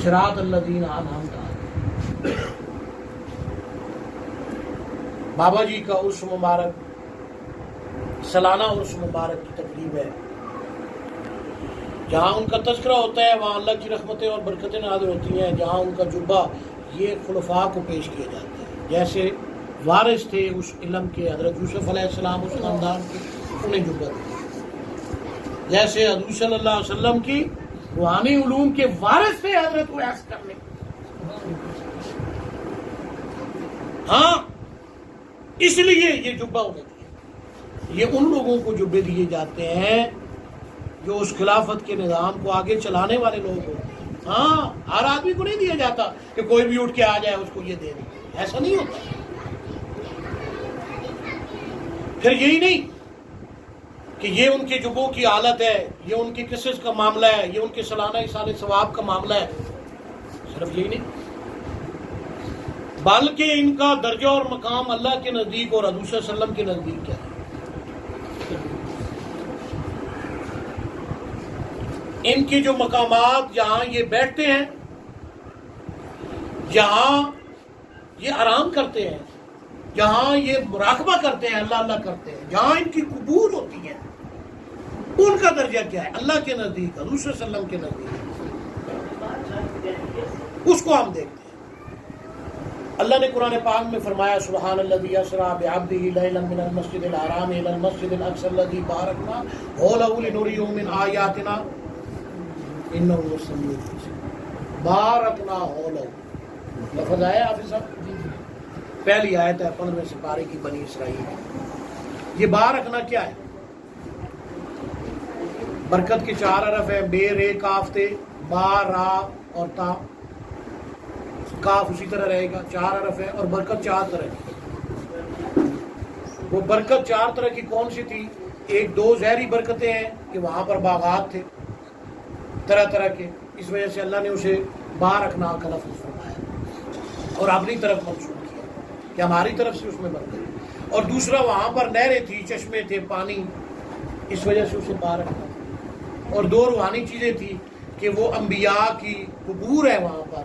صراط الذین انعمت علیہم۔ بابا جی کا عرس مبارک، سالانہ عرس مبارک کی تقریب ہے، جہاں ان کا تذکرہ ہوتا ہے وہاں اللہ کی رحمتیں اور برکتیں نازل ہوتی ہیں، جہاں ان کا جبہ یہ خلفاء کو پیش کیا جاتا ہے، جیسے وارث تھے اس علم کے حضرت یوسف علیہ السلام، اس خاندان کے، انہیں جبہ دیا، جیسے حضور صلی اللہ علیہ وسلم کی روحانی علوم کے وارث تھے حضرت اویس کرنے۔ ہاں، اس لیے یہ جبہ انہیں دیا۔ یہ ان لوگوں کو جبے دیے جاتے ہیں جو اس خلافت کے نظام کو آگے چلانے والے لوگ ہوتے ہیں۔ ہاں، ہر آدمی کو نہیں دیا جاتا کہ کوئی بھی اٹھ کے آ جائے اس کو یہ دے دیں، ایسا نہیں ہوتا۔ پھر یہی نہیں کہ یہ ان کے جبوں کی حالت ہے، یہ ان کی قصص کا معاملہ ہے، یہ ان کے سالانہ احسان ثواب کا معاملہ ہے، صرف یہی نہیں، بلکہ ان کا درجہ اور مقام اللہ کے نزدیک اور حضور صلی اللہ علیہ وسلم کے نزدیک کیا ہے۔ ان کی جو مقامات، جہاں یہ بیٹھتے ہیں، جہاں یہ آرام کرتے ہیں، جہاں یہ مراقبہ کرتے ہیں، اللہ اللہ کرتے ہیں، جہاں ان کی قبور ہوتی ہے، ان کا درجہ کیا ہے اللہ کے نزدیک، حضور صلی اللہ علیہ وسلم کے نزدیک، اس کو ہم دیکھتے ہیں۔ اللہ نے قرآن پاک میں فرمایا سبحان الذی اسریٰ بعبدہ لیلا من المسجد الحرام الی المسجد الاقصی الذی بارکنا حولہ لنریہ من آیاتنا انہ هو السمیع البصیر۔ بارکنا حولہ، لفظ آیا حافظ صاحب؟ پہلی آیت ہے 15ویں سپارے کی بنی اسرائیل۔ یہ بارکنا کیا ہے؟ برکت کے 4 حرف ہیں، بے رے کاف تے، با را اور تا، کاف اسی طرح رہے گا، 4 حرف ہے، اور برکت 4 طرح کی۔ وہ برکت 4 طرح کی کون سی تھی؟ ایک 2 ظاہری برکتیں ہیں کہ وہاں پر باغات تھے طرح طرح کے، اس وجہ سے اللہ نے اسے بارکنا کا لفظ فرمایا اور اپنی طرف منسوب کیا کہ ہماری طرف سے اس میں برکت۔ اور دوسرا وہاں پر نہریں تھی، چشمے تھے، پانی، اس وجہ سے اسے بارکنا۔ اور 2 روحانی چیزیں تھی کہ وہ انبیاء کی قبور ہے، وہاں پر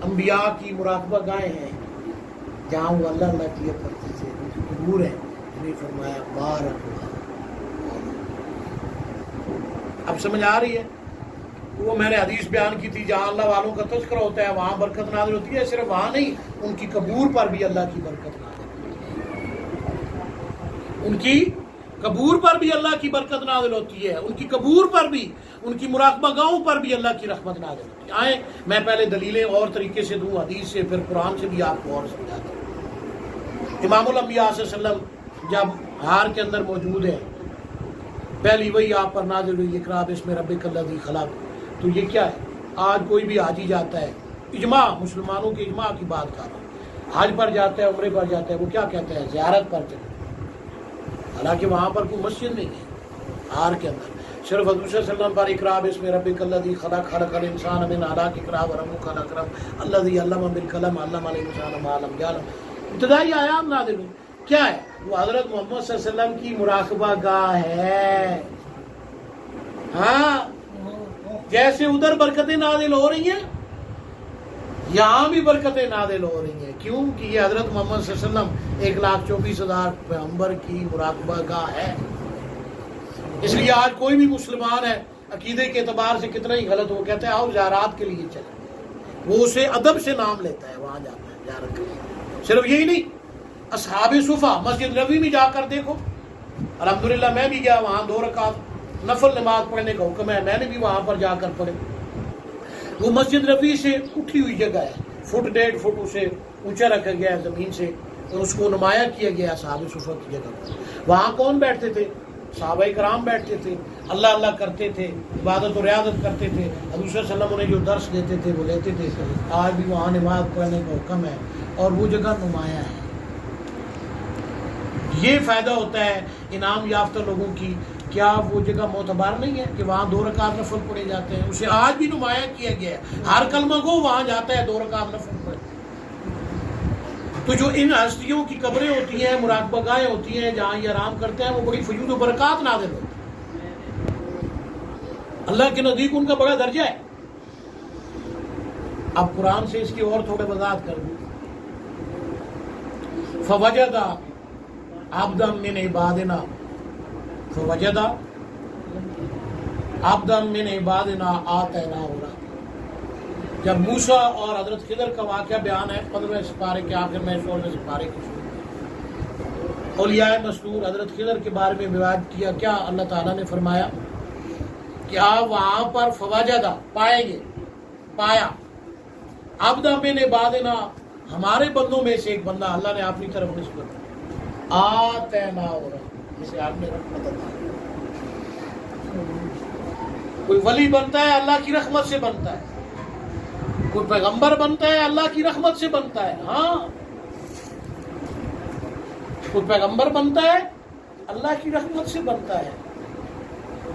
انبیاء کی مراقبہ گاہیں ہیں جہاں وہ اللہ اللہ کیا کرتے تھے، ان کی قبور ہے، انہیں فرمایا بارک اللہ۔ اب سمجھ آ رہی ہے؟ وہ میں نے حدیث بیان کی تھی جہاں اللہ والوں کا تذکرہ ہوتا ہے وہاں برکت نازل ہوتی ہے، صرف وہاں نہیں، ان کی قبور پر بھی اللہ کی برکت نازل ہوتی ہے، ان کی قبور پر بھی اللہ کی برکت نازل ہوتی ہے، ان کی قبور پر بھی، ان کی مراقبہ گاہوں پر بھی اللہ کی رحمت نازل ہوتی ہے۔ آئیں میں پہلے دلیلیں اور طریقے سے دوں، حدیث سے، پھر قرآن سے بھی آپ کو اور سمجھاتا ہوں۔ امام الانبیاء صلی اللہ علیہ وسلم جب غار کے اندر موجود ہیں، پہلی وہی آپ پر نازل ہوئی اقرا بسم ربک الذی خلق، تو یہ کیا ہے؟ آج کوئی بھی حاجی جاتا ہے، اجماع مسلمانوں کے اجماع کی بات کر رہا ہوں، حج پر جاتا ہے، عمرے پر جاتا ہے، وہ کیا کہتا ہے؟ زیارت پر چلے، حالانکہ وہاں پر کوئی مسجد نہیں ہے غار کے اندر، صرف حضور صلی اللہ علیہ وسلم پر اقرا بسم ربک الذی خلق خلق الانسان من علق اقرا وربک الاکرم الذی علم بالقلم علم الانسان ما لم یعلم۔ ابتدائی آیات نازل ہوئی، کیا ہے؟ وہ حضرت محمد صلی اللہ علیہ وسلم کی مراقبہ گاہ ہے۔ ہاں، جیسے ادھر برکتیں نازل ہو رہی ہیں یہاں بھی برکتیں نازل ہو رہی ہیں، کیوں کہ یہ حضرت محمد صلی اللہ علیہ وسلم 1,24,000 پیغمبر کی مراقبہ گاہ ہے۔ اس لیے آج کوئی بھی مسلمان ہے عقیدے کے اعتبار سے کتنا ہی غلط ہو، کہتا ہے آؤ زیارات کے لیے چلیں، وہ اسے ادب سے نام لیتا ہے، وہاں جاتا ہے زیارت کے لیے۔ صرف یہی نہیں، اصحاب صفا مسجد نبوی میں جا کر دیکھو، الحمدللہ میں بھی گیا، وہاں 2 رکعت نفل نماز پڑھنے کا حکم ہے، میں نے بھی وہاں پر جا کر پڑھے۔ وہ مسجد نبوی سے اٹھی ہوئی جگہ ہے، 1.5 فٹ اسے اونچا رکھا گیا ہے زمین سے، اور اس کو نمایاں کیا گیا اصحاب صفا کی جگہ پر۔ وہاں کون بیٹھتے تھے؟ صحابہ کرام بیٹھتے تھے، اللہ اللہ کرتے تھے، عبادت و ریاضت کرتے تھے، حضور صلی اللہ علیہ وسلم انہیں جو درس دیتے تھے وہ لیتے تھے۔ آج بھی وہاں نماز پڑھنے کا حکم ہے اور وہ جگہ نمایاں ہے۔ یہ فائدہ ہوتا ہے انعام یافتہ لوگوں کی، کیا وہ جگہ معتبر نہیں ہے کہ وہاں 2 رکعت نفل پڑھے جاتے ہیں؟ اسے آج بھی نمایاں کیا گیا ہے، ہر کلمہ گو وہاں جاتا ہے 2 رکعت نفل پڑھے۔ تو جو ان ہستیوں کی قبریں ہوتی ہیں، مراقبہ گاہیں ہوتی ہیں جہاں یہ آرام کرتے ہیں، وہ بڑی فیوض و برکات نازل ہوتی ہیں، اللہ کے نزدیک ان کا بڑا درجہ ہے۔ اب قرآن سے اس کی اور تھوڑے وضاحت کر دوں۔ فوجد عبدا من عبادنا، فوجد عبدا من عبادنا آتیناہ رحمۃ۔ جب موسیٰ اور حضرت خضر کا واقعہ بیان ہے 15ویں سپارے کے آخر میں، 16ویں سپارے کے شروع میں، اولیاء مستور حضرت خضر کے بارے میں بیان کیا، کیا اللہ تعالیٰ نے فرمایا کہ آپ وہاں پر فوجدہ پائیں گے، پایا، عبدا من عبادنا ہمارے بندوں میں سے ایک بندہ، اللہ نے اپنی طرف نسبت آتیناہ رحمۃ، جسے آپ نے رحمت عطا کی۔ کوئی ولی بنتا ہے اللہ کی رحمت سے بنتا ہے، کوئی پیغمبر بنتا ہے اللہ کی رحمت سے بنتا ہے۔ ہاں، کوئی پیغمبر بنتا ہے اللہ کی رحمت سے بنتا ہے،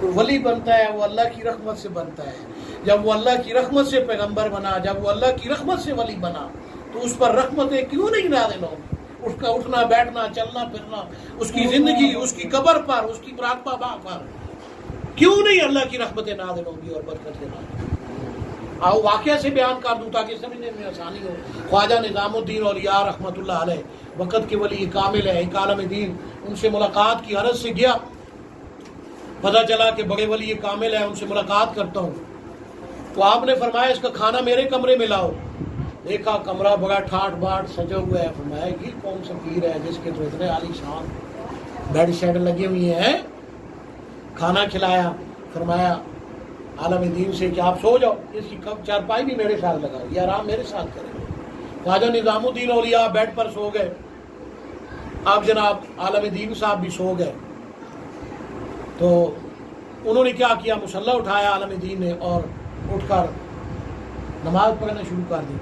کوئی ولی بنتا ہے وہ اللہ کی رحمت سے بنتا ہے۔ جب وہ اللہ کی رحمت سے پیغمبر بنا، جب وہ اللہ کی رحمت سے ولی بنا، تو اس پر رحمتیں کیوں نہیں نازل ہوں گی؟ اس کا اٹھنا بیٹھنا چلنا پھرنا، اس کی زندگی، اس کی قبر پر، اس کی مراقبہ گاہ پر کیوں نہیں اللہ کی رحمتیں نازل ہوں گی اور برکتیں نازل ہوں گی؟ آؤ واقعہ سے بیان کر دوں تاکہ سمجھنے میں آسانی ہو۔ خواجہ نظام الدین اولیاء رحمۃ اللہ علیہ، وقت کے ولی کامل ہے، ایک عالم دین، ان سے ملاقات کی غرض سے گیا پتہ چلا کہ بڑے ولی کامل ہے، ان سے ملاقات کرتا ہوں. تو آپ نے فرمایا اس کا کھانا میرے کمرے میں لاؤ. دیکھا کمرہ بڑا ٹھاٹ باٹ سجا ہوا ہے. فرمایا یہ کون سا پیر ہے جس کے تو اتنے عالی شان بیڈ شیڈ لگے ہوئے ہیں. کھانا کھلایا. فرمایا عالم دین سے کہ آپ سو جاؤ، اس کی چارپائی بھی میرے ساتھ لگاؤ، یہ آرام میرے ساتھ کرے. خواجہ نظام الدین اولیاء بیڈ پر سو گئے. آپ جناب عالم دین صاحب بھی سو گئے. تو انہوں نے کیا کیا، مصلی اٹھایا عالم دین نے اور اٹھ کر نماز پڑھنا شروع کر دی.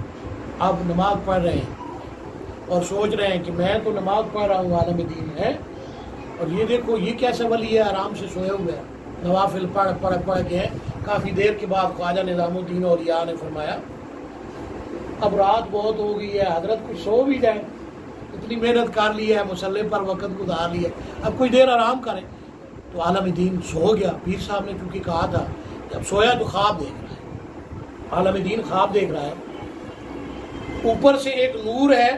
اب نماز پڑھ رہے ہیں اور سوچ رہے ہیں کہ میں تو نماز پڑھ رہا ہوں، عالم دین ہے، اور یہ دیکھو یہ کیسا ولی ہے، آرام سے سوئے ہوئے ہیں، نوافل پڑھ کے ہیں. کافی دیر کے بعد خواجہ نظام الدین اولیاء نے فرمایا اب رات بہت ہو گئی ہے حضرت، کچھ سو بھی جائے، اتنی محنت کر لی ہے، مصلی پر وقت گزار لیا، اب کچھ دیر آرام کریں. تو عالم دین سو گیا. پیر صاحب نے چونکہ کہا تھا جب سویا تو خواب دیکھ رہا ہے. عالم دین خواب دیکھ رہا ہے، اوپر سے ایک نور ہے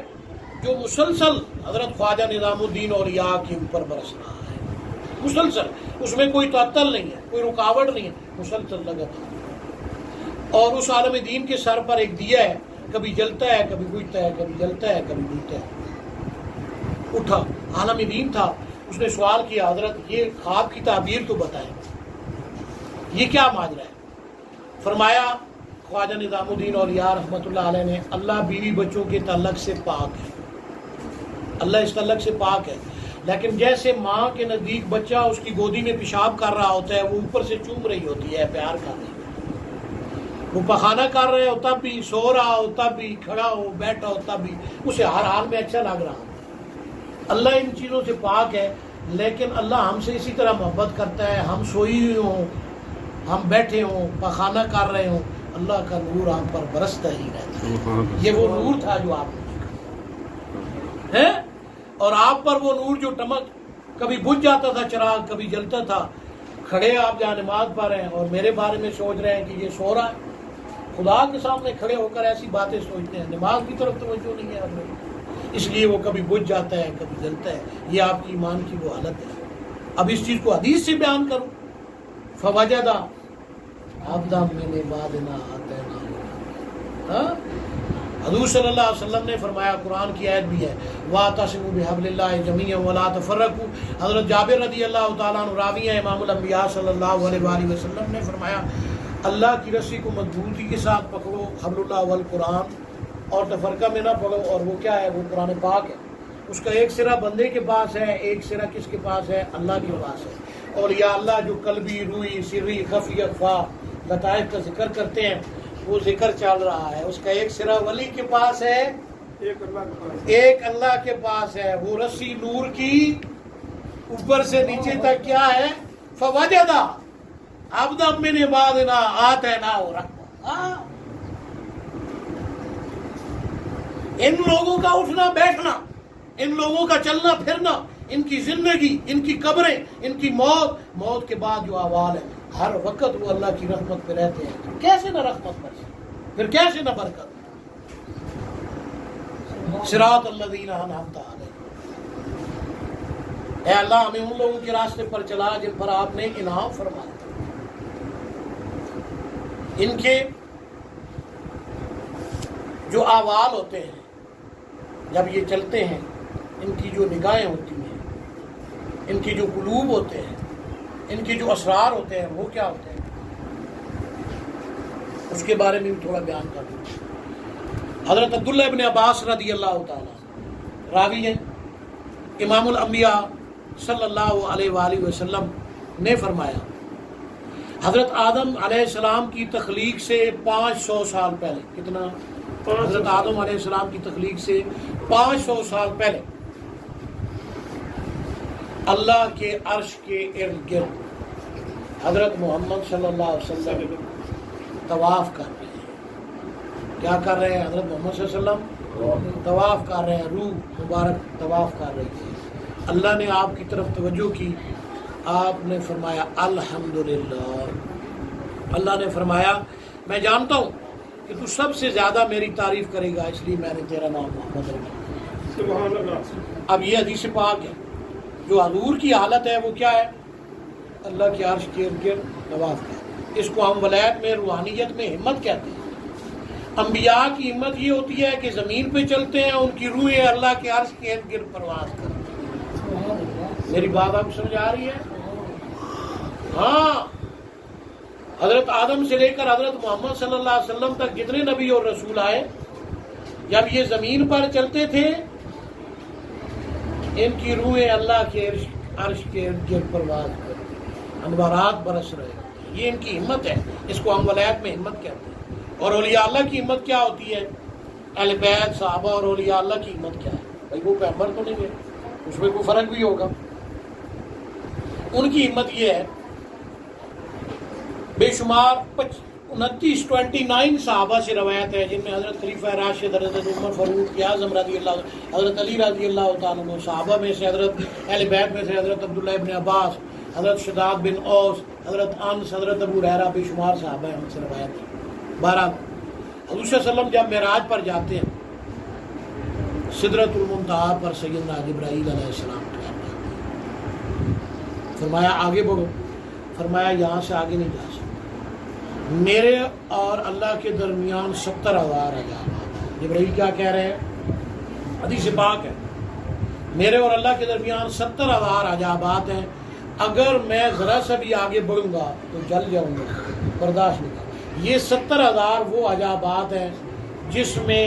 جو مسلسل حضرت خواجہ نظام الدین اولیاء کے اوپر برس رہا ہے، مسلسل، اس میں کوئی تعطل نہیں ہے، کوئی رکاوٹ نہیں ہے، مسلسل لگا تھا. اور اس عالم دین کے سر پر ایک دیا ہے، کبھی جلتا ہے کبھی بجھتا ہے، کبھی جلتا ہے کبھی بجھتا ہے. اٹھا، عالم دین تھا، اس نے سوال کیا حضرت یہ خواب کی تعبیر تو بتائیں، یہ کیا ماجرا ہے؟ فرمایا خواجہ نظام الدین اولیاء رحمۃ اللہ علیہ نے اللہ بیوی بچوں کے تعلق سے پاک ہے، اللہ اس تعلق سے پاک ہے، لیکن جیسے ماں کے نزدیک بچہ اس کی گودی میں پیشاب کر رہا ہوتا ہے، وہ اوپر سے چوم رہی ہوتی ہے، پیار کر رہی ہے، وہ پخانہ کر رہے ہو تب بھی، سو رہا ہو تب بھی، کھڑا ہو بیٹھا ہو تب بھی، اسے ہر حال میں اچھا لگ رہا ہو. اللہ ان چیزوں سے پاک ہے، لیکن اللہ ہم سے اسی طرح محبت کرتا ہے. ہم سوئی ہوئی ہوں، ہم بیٹھے ہوں، پخانہ کر رہے ہوں، اللہ کا نور ہم پر برستا ہی رہتا ہے. یہ وہ نور تھا جو آپ نے ہے، اور آپ پر وہ نور جو ٹمک، کبھی بجھ جاتا تھا چراغ، کبھی جلتا تھا. کھڑے آپ جہاں نماز پڑھ رہے ہیں اور میرے بارے میں سوچ رہے ہیں کہ یہ سو رہا ہے. خدا کے سامنے کھڑے ہو کر ایسی باتیں سوچتے ہیں، نماز کی طرف توجہ نہیں ہے آپ لوگ، اس لیے وہ کبھی بجھ جاتا ہے کبھی جلتا ہے. یہ آپ کی ایمان کی وہ حالت ہے. اب اس چیز کو حدیث سے بیان کروں. فوجدہ عبدا من عبادنا آتینا، حضور صلی اللہ علیہ وسلم نے فرمایا، قرآن کی آیت بھی ہے، وَاعْتَصِمُوا بِحَبْلِ اللَّهِ جَمِيعًا وَلَا تَفَرَّقُوا. حضرت جابر رضی اللہ تعالیٰ عنہ راوی ہیں، امام الانبیاء صلی اللہ علیہ وآلہ وسلم نے فرمایا اللہ کی رسی کو مضبوطی کے ساتھ پکڑو، حبل اللہ والقرآن، اور تفرقہ میں نہ پڑو. اور وہ کیا ہے؟ وہ قرآن پاک ہے. اس کا ایک سرا بندے کے پاس ہے، ایک سرا کس کے پاس ہے؟ اللہ کے پاس ہے. اور یا اللہ جو قلبی، روئی، سری، خفی، اخفا لطائف کا ذکر کرتے ہیں، وہ ذکر چل رہا ہے. اس کا ایک سرا ولی کے پاس ہے، ایک اللہ کے پاس ہے. وہ رسی نور کی اوپر سے نیچے تک کیا ہے؟ فوجدہ عبدا من عبادنا آتیناہ رحمۃ. ان لوگوں کا اٹھنا بیٹھنا، ان لوگوں کا چلنا پھرنا، ان کی زندگی، ان کی قبریں، ان کی موت، موت کے بعد جو احوال ہے، ہر وقت وہ اللہ کی رحمت پہ رہتے ہیں. کیسے نہ رحمت برسے، پھر کیسے نہ برکت. صراط الذین انعمت علیہم، اے اللہ ہمیں ان لوگوں کے راستے پر چلا جن پر آپ نے انعام فرمایا. ان کے جو احوال ہوتے ہیں جب یہ چلتے ہیں، ان کی جو نگاہیں ہوتی ہیں، ان کی جو قلوب ہوتے ہیں، ان کے جو اسرار ہوتے ہیں، وہ کیا ہوتے ہیں، اس کے بارے میں بھی تھوڑا بیان کر دوں. حضرت عبداللہ ابن عباس رضی اللہ تعالیٰ راوی ہیں، امام الانبیاء صلی اللہ علیہ وآلہ وسلم نے فرمایا حضرت آدم علیہ السلام کی تخلیق سے 500 سال پہلے، کتنا؟ حضرت آدم علیہ السلام کی تخلیق سے 500 سال پہلے اللہ کے عرش کے ارد گرد حضرت محمد صلی اللہ علیہ وسلم طواف کر رہے ہیں. کیا کر رہے ہیں؟ حضرت محمد صلی اللہ علیہ وسلم طواف کر رہے ہیں، روح مبارک طواف کر رہی ہے. اللہ نے آپ کی طرف توجہ کی، آپ نے فرمایا الحمدللہ. اللہ نے فرمایا میں جانتا ہوں کہ تو سب سے زیادہ میری تعریف کرے گا، اس لیے میں نے تیرا نام محمد رکھا. سبحان اللہ. اب یہ حدیث پاک ہے. جو حضور کی حالت ہے وہ کیا ہے؟ اللہ کے عرش کے ارد گرد طواف کہتے ہیں. اس کو ہم ولایت میں روحانیت میں ہمت کہتے ہیں. انبیاء کی ہمت یہ ہوتی ہے کہ زمین پہ چلتے ہیں، ان کی روحیں اللہ کے عرش کے ارد گرد پرواز کرتی ہیں. میری بات آپ کو سمجھ آ رہی ہے؟ ہاں، حضرت آدم سے لے کر حضرت محمد صلی اللہ علیہ وسلم تک جتنے نبی اور رسول آئے، جب یہ زمین پر چلتے تھے ان کی روحیں اللہ کے عرش کے ارد گرد پرواز کرتی ہیں، انوارات برس رہے ہیں. یہ ان کی ہمت ہے. اس کو ہم ولایت میں ہمت کہتے ہیں. اور اولیاء اللہ کی ہمت کیا ہوتی ہے؟ اہل بیت صحابہ اور اولیاء اللہ کی ہمت کیا ہے؟ بھائی وہ پیغمبر تو نہیں ہے، اس میں کوئی فرق بھی ہوگا. ان کی ہمت یہ ہے، بے شمار 29 صحابہ سے روایت ہے، جن میں حضرت خلیفہ راشد حضرت عمر فاروق اعظم رضی اللہ، حضرت علی رضی اللہ تعالیٰ عنہ، صحابہ میں سے حضرت اہل بیت میں سے حضرت عبداللہ ابن عباس، حضرت شداد بن اوس، حضرت انس، حضرت ابو ہریرہ، بے شمار صحابہ ہم سے روایت ہے. بہرحال حضور صلی اللہ علیہ وسلم جب معراج پر جاتے ہیں، سدرۃ المنتہا پر سیدنا جبرائیل علیہ السلام فرمایا آگے بڑھو. فرمایا یہاں سے آگے نہیں جا سکتے، میرے اور اللہ کے درمیان 70,000 عجائب. جبرائیل کیا کہہ رہے ہیں؟ حدیث پاک ہے، میرے اور اللہ کے درمیان 70,000 عجائبات ہیں، اگر میں ذرا سا بھی آگے بڑھوں گا تو جل جاؤں گا، برداشت نہیں کروں. یہ 70,000 وہ عجائبات ہیں جس میں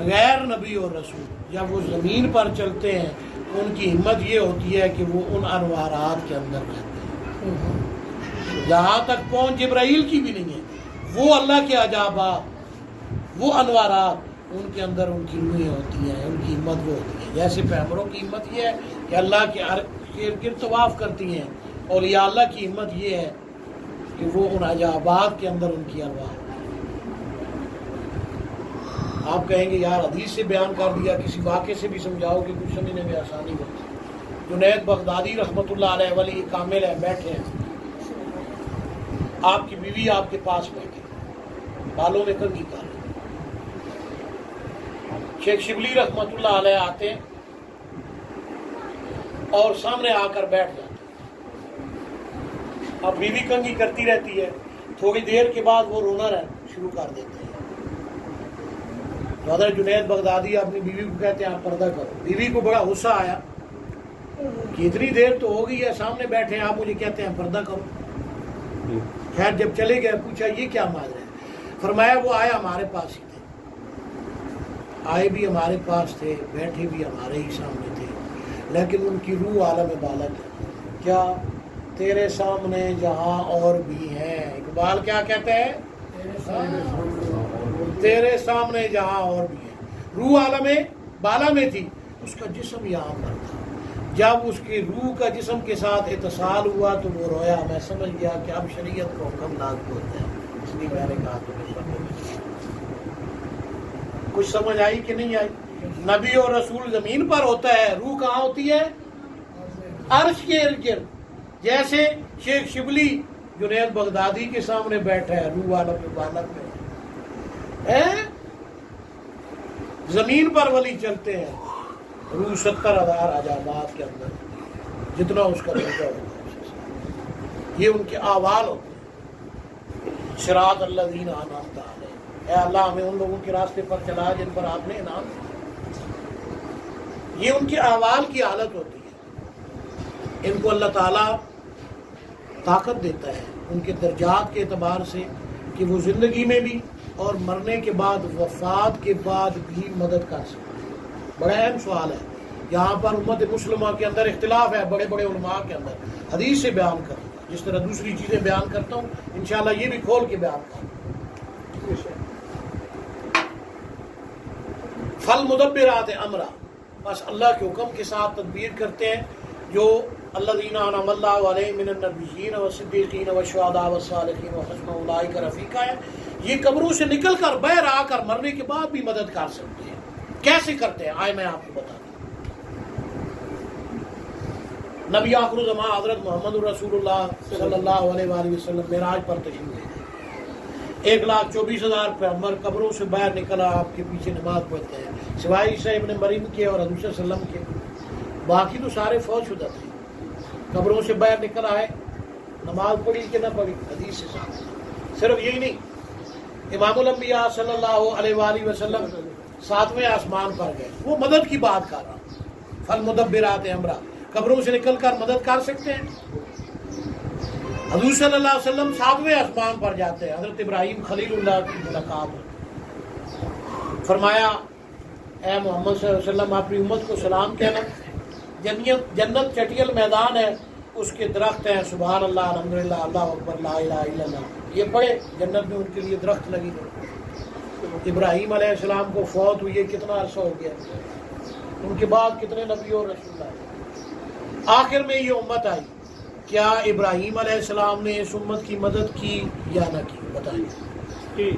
غیر نبی اور رسول جب وہ زمین پر چلتے ہیں ان کی ہمت یہ ہوتی ہے کہ وہ ان انوارات کے اندر رہتے ہیں. یہاں تک پہنچ جبرائیل کی بھی نہیں ہے، وہ اللہ کے عجائبات، وہ انوارات، ان کے اندر ان کی روحیں ہوتی ہیں، ان کی ہمت وہ ہوتی ہے. جیسے پیغمبروں کی ہمت یہ ہے کہ اللہ کے ارد گرد طواف کرتی ہیں، اور یا اللہ کی ہمت یہ ہے کہ وہ ان عجائبات کے اندر ان کی ارواح. آپ کہیں گے یار حدیث سے بیان کر دیا، کسی واقعے سے بھی سمجھاؤ کہ کچھ سمجھنے میں آسانی ہو. جنید بغدادی رحمۃ اللہ علیہ ولی کامل ہے، بیٹھے ہیں، آپ کی بیوی آپ کے پاس بیٹھی، بالوں میں کنگھی کر رہی. شیخ شبلی رحمۃ اللہ علیہ آتے ہیں اور سامنے آ کر بیٹھ جاتے ہیں. اب بیوی کنگھی کرتی رہتی ہے، تھوڑی دیر کے بعد وہ رونا شروع کر دیتے ہیں. تو حضرت جنید بغدادی اپنی بیوی کو کہتے ہیں آپ پردہ کرو. بیوی کو بڑا غصہ آیا کہ اتنی دیر تو ہو گئی ہے، سامنے بیٹھے ہیں آپ مجھے کہتے ہیں پردہ کرو. خیر جب چلے گئے پوچھا یہ کیا ماجرا ہے؟ فرمایا وہ آئے ہمارے پاس ہی تھے، آئے بھی ہمارے پاس تھے، بیٹھے بھی ہمارے ہی سامنے تھے، لیکن ان کی روح عالم بالغ ہے. کیا؟ تیرے سامنے جہاں اور بھی ہیں. اقبال کیا کہتے ہیں؟ تیرے سامنے جہاں اور بھی ہیں. روح عالم بالا میں تھی، اس کا جسم یہاں پر تھا. جب اس کی روح کا جسم کے ساتھ اتصال ہوا تو وہ رویا. میں سمجھ گیا کہ اب شریعت کو حکم لاگو ہوتا ہے، اس لیے میں نے کہا تمہیں کچھ سمجھ آئی کہ نہیں آئی؟ نبی اور رسول زمین پر ہوتا ہے، روح کہاں ہوتی ہے؟ عرش کے ارد گرد. جیسے شیخ شبلی جنید بغدادی کے سامنے بیٹھا ہے، روح عالم بالغ میں ہے. زمین پر ولی چلتے ہیں، روح 70,000 عجائبات کے اندر، جتنا اس کا درجہ ہوگا. یہ ان کے اعمال ہوتے ہیں. صراط الذین انعمت علیہم، اے اللہ ہمیں ان لوگوں کے راستے پر چلا جن پر آپ نے انعام کیا. یہ ان کے اعمال کی حالت ہوتی ہے. ان کو اللہ تعالیٰ طاقت دیتا ہے ان کے درجات کے اعتبار سے کہ وہ زندگی میں بھی اور مرنے کے بعد، وفات کے بعد بھی مدد کر سکتے. بڑا اہم سوال ہے. یہاں پر امت مسلمہ کے اندر اختلاف ہے، بڑے بڑے علماء کے اندر. حدیث سے بیان کروں جس طرح دوسری چیزیں بیان کرتا ہوں، انشاءاللہ یہ بھی کھول کے بیان کروں. فل مدبرات امرا، بس اللہ کے حکم کے ساتھ تدبیر کرتے ہیں. جو الذین انعم اللہ علیہم من النبیین والصدیقین والشہداء والصالحین وحسن اولئک رفیقا ہے. یہ قبروں سے نکل کر باہر آ کر مرنے کے بعد بھی مدد کر سکتے ہیں. کیسے کرتے ہیں آئے میں آپ کو بتا دوں. نبی آخر الزمان حضرت محمد رسول اللہ صلی اللہ علیہ وآلہ وسلم معراج پر تشریف لے گئے. 1,24,000 پیغمبر قبروں سے باہر نکل آپ کے پیچھے نماز پڑھتے ہیں، سوائے عیسیٰ ابن مریم کے اور حضور صلی اللہ علیہ وسلم کے. باقی تو سارے فوت شدہ تھے. قبروں سے باہر نکل آئے، نماز پڑھی کہ نہ پڑھی حدیث سے ثابت۔ صرف یہی نہیں، امام الانبیاء صلی اللہ علیہ وآلہ وسلم 7ویں آسمان پر گئے، وہ مدد کی بات کر رہا ہوں، فالمدبرات امرا، قبروں سے نکل کر مدد کر سکتے ہیں۔ حضور صلی اللہ علیہ وسلم 7ویں آسمان پر جاتے ہیں، حضرت ابراہیم خلیل اللہ کی ملاقات، فرمایا اے محمد صلی اللہ علیہ وسلم اپنی امت کو سلام کہنا، جنت چٹیل میدان ہے، اس کے درخت ہیں، سبحان اللہ الحمدللہ اللہ اکبر لا الہ الا اللہ، یہ پڑھے، جنت میں ان کے لیے درخت لگی ہوئے۔ ابراہیم علیہ السلام کو فوت ہوئی کتنا عرصہ ہو گیا، ان کے بعد کتنے نبی اور رسول آئے، آخر میں یہ امت آئی۔ کیا ابراہیم علیہ السلام نے اس امت کی مدد کی یا نہ کی؟ بتائیے۔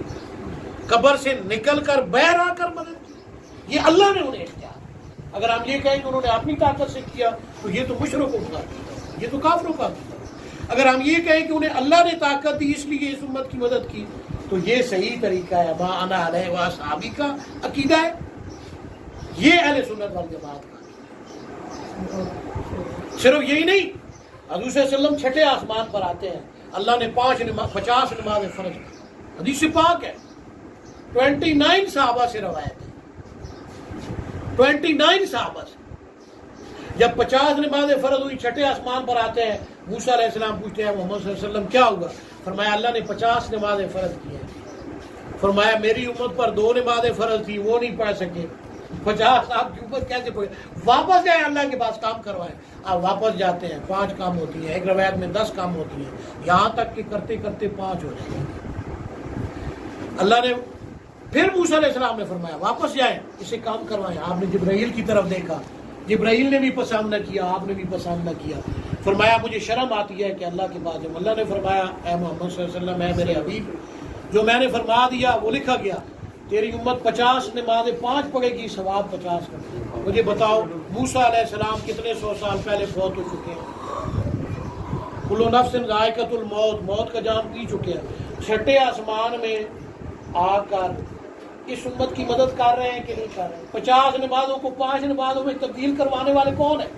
قبر سے نکل کر بہر آ کر مدد کی، یہ اللہ نے انہیں اختیار۔ اگر ہم یہ کہیں کہ انہوں نے اپنی طاقت سے کیا تو یہ تو مشرکوں کا عقیدہ، یہ تو کافروں کا عقیدہ۔ اگر ہم یہ کہیں کہ انہیں اللہ نے طاقت دی اس لیے اس امت کی مدد کی تو یہ صحیح طریقہ ہے، ما انا علیہ واصحابی کا عقیدہ ہے، یہ اہل سنت والجماعت کا۔ صرف یہی نہیں، حضور صلی اللہ علیہ وسلم چھٹے آسمان پر آتے ہیں، اللہ نے 50 نمازیں فرض کی، حدیث پاک ہے، 29 صحابہ سے روایت ہے، 29 صحابہ سے۔ جب 50 نمازیں فرض ہوئی، چھٹے آسمان پر آتے ہیں، موسیٰ علیہ السلام پوچھتے ہیں محمد صلی اللہ علیہ وسلم کیا ہوا؟ فرمایا اللہ نے 50 نمازیں فرض کی ہیں۔ فرمایا میری امت پر 2 نمازیں فرض تھی، وہ نہیں پڑھ سکے، 50 آپ کی امت کیسے پڑھے؟ واپس جائیں اللہ کے پاس کام کروائیں۔ آپ واپس جاتے ہیں، 5 کام ہوتی ہیں، ایک روایت میں 10 کام ہوتی ہیں، یہاں تک کہ کرتے کرتے 5 ہو جائیں گے۔ اللہ نے پھر موسیٰ علیہ السلام نے فرمایا واپس جائیں، اسے کام کروائیں۔ آپ نے جبرائیل کی طرف دیکھا، جبرائیل نے بھی پسند نہ کیا، آپ نے بھی پسند نہ کیا۔ فرمایا مجھے شرم آتی ہے کہ اللہ کے پاس جاؤں۔ اللہ نے فرمایا اے محمد صلی اللہ علیہ وسلم، اے میرے حبیب، جو میں نے فرما دیا وہ لکھا گیا، تیری امت 50 نمازیں 5 پڑھے گی، ثواب 50 کا۔ مجھے بتاؤ موسیٰ علیہ السلام کتنے 100 سال پہلے فوت ہو چکے ہیں، کل نفس ذائقۃ الموت، موت کا جام پی چکے ہیں، چھٹے آسمان میں آ کر اس امت کی مدد کر رہے ہیں کہ نہیں کر رہے؟ 50 نمازوں کو 5 نمازوں میں تبدیل کروانے والے کون ہیں؟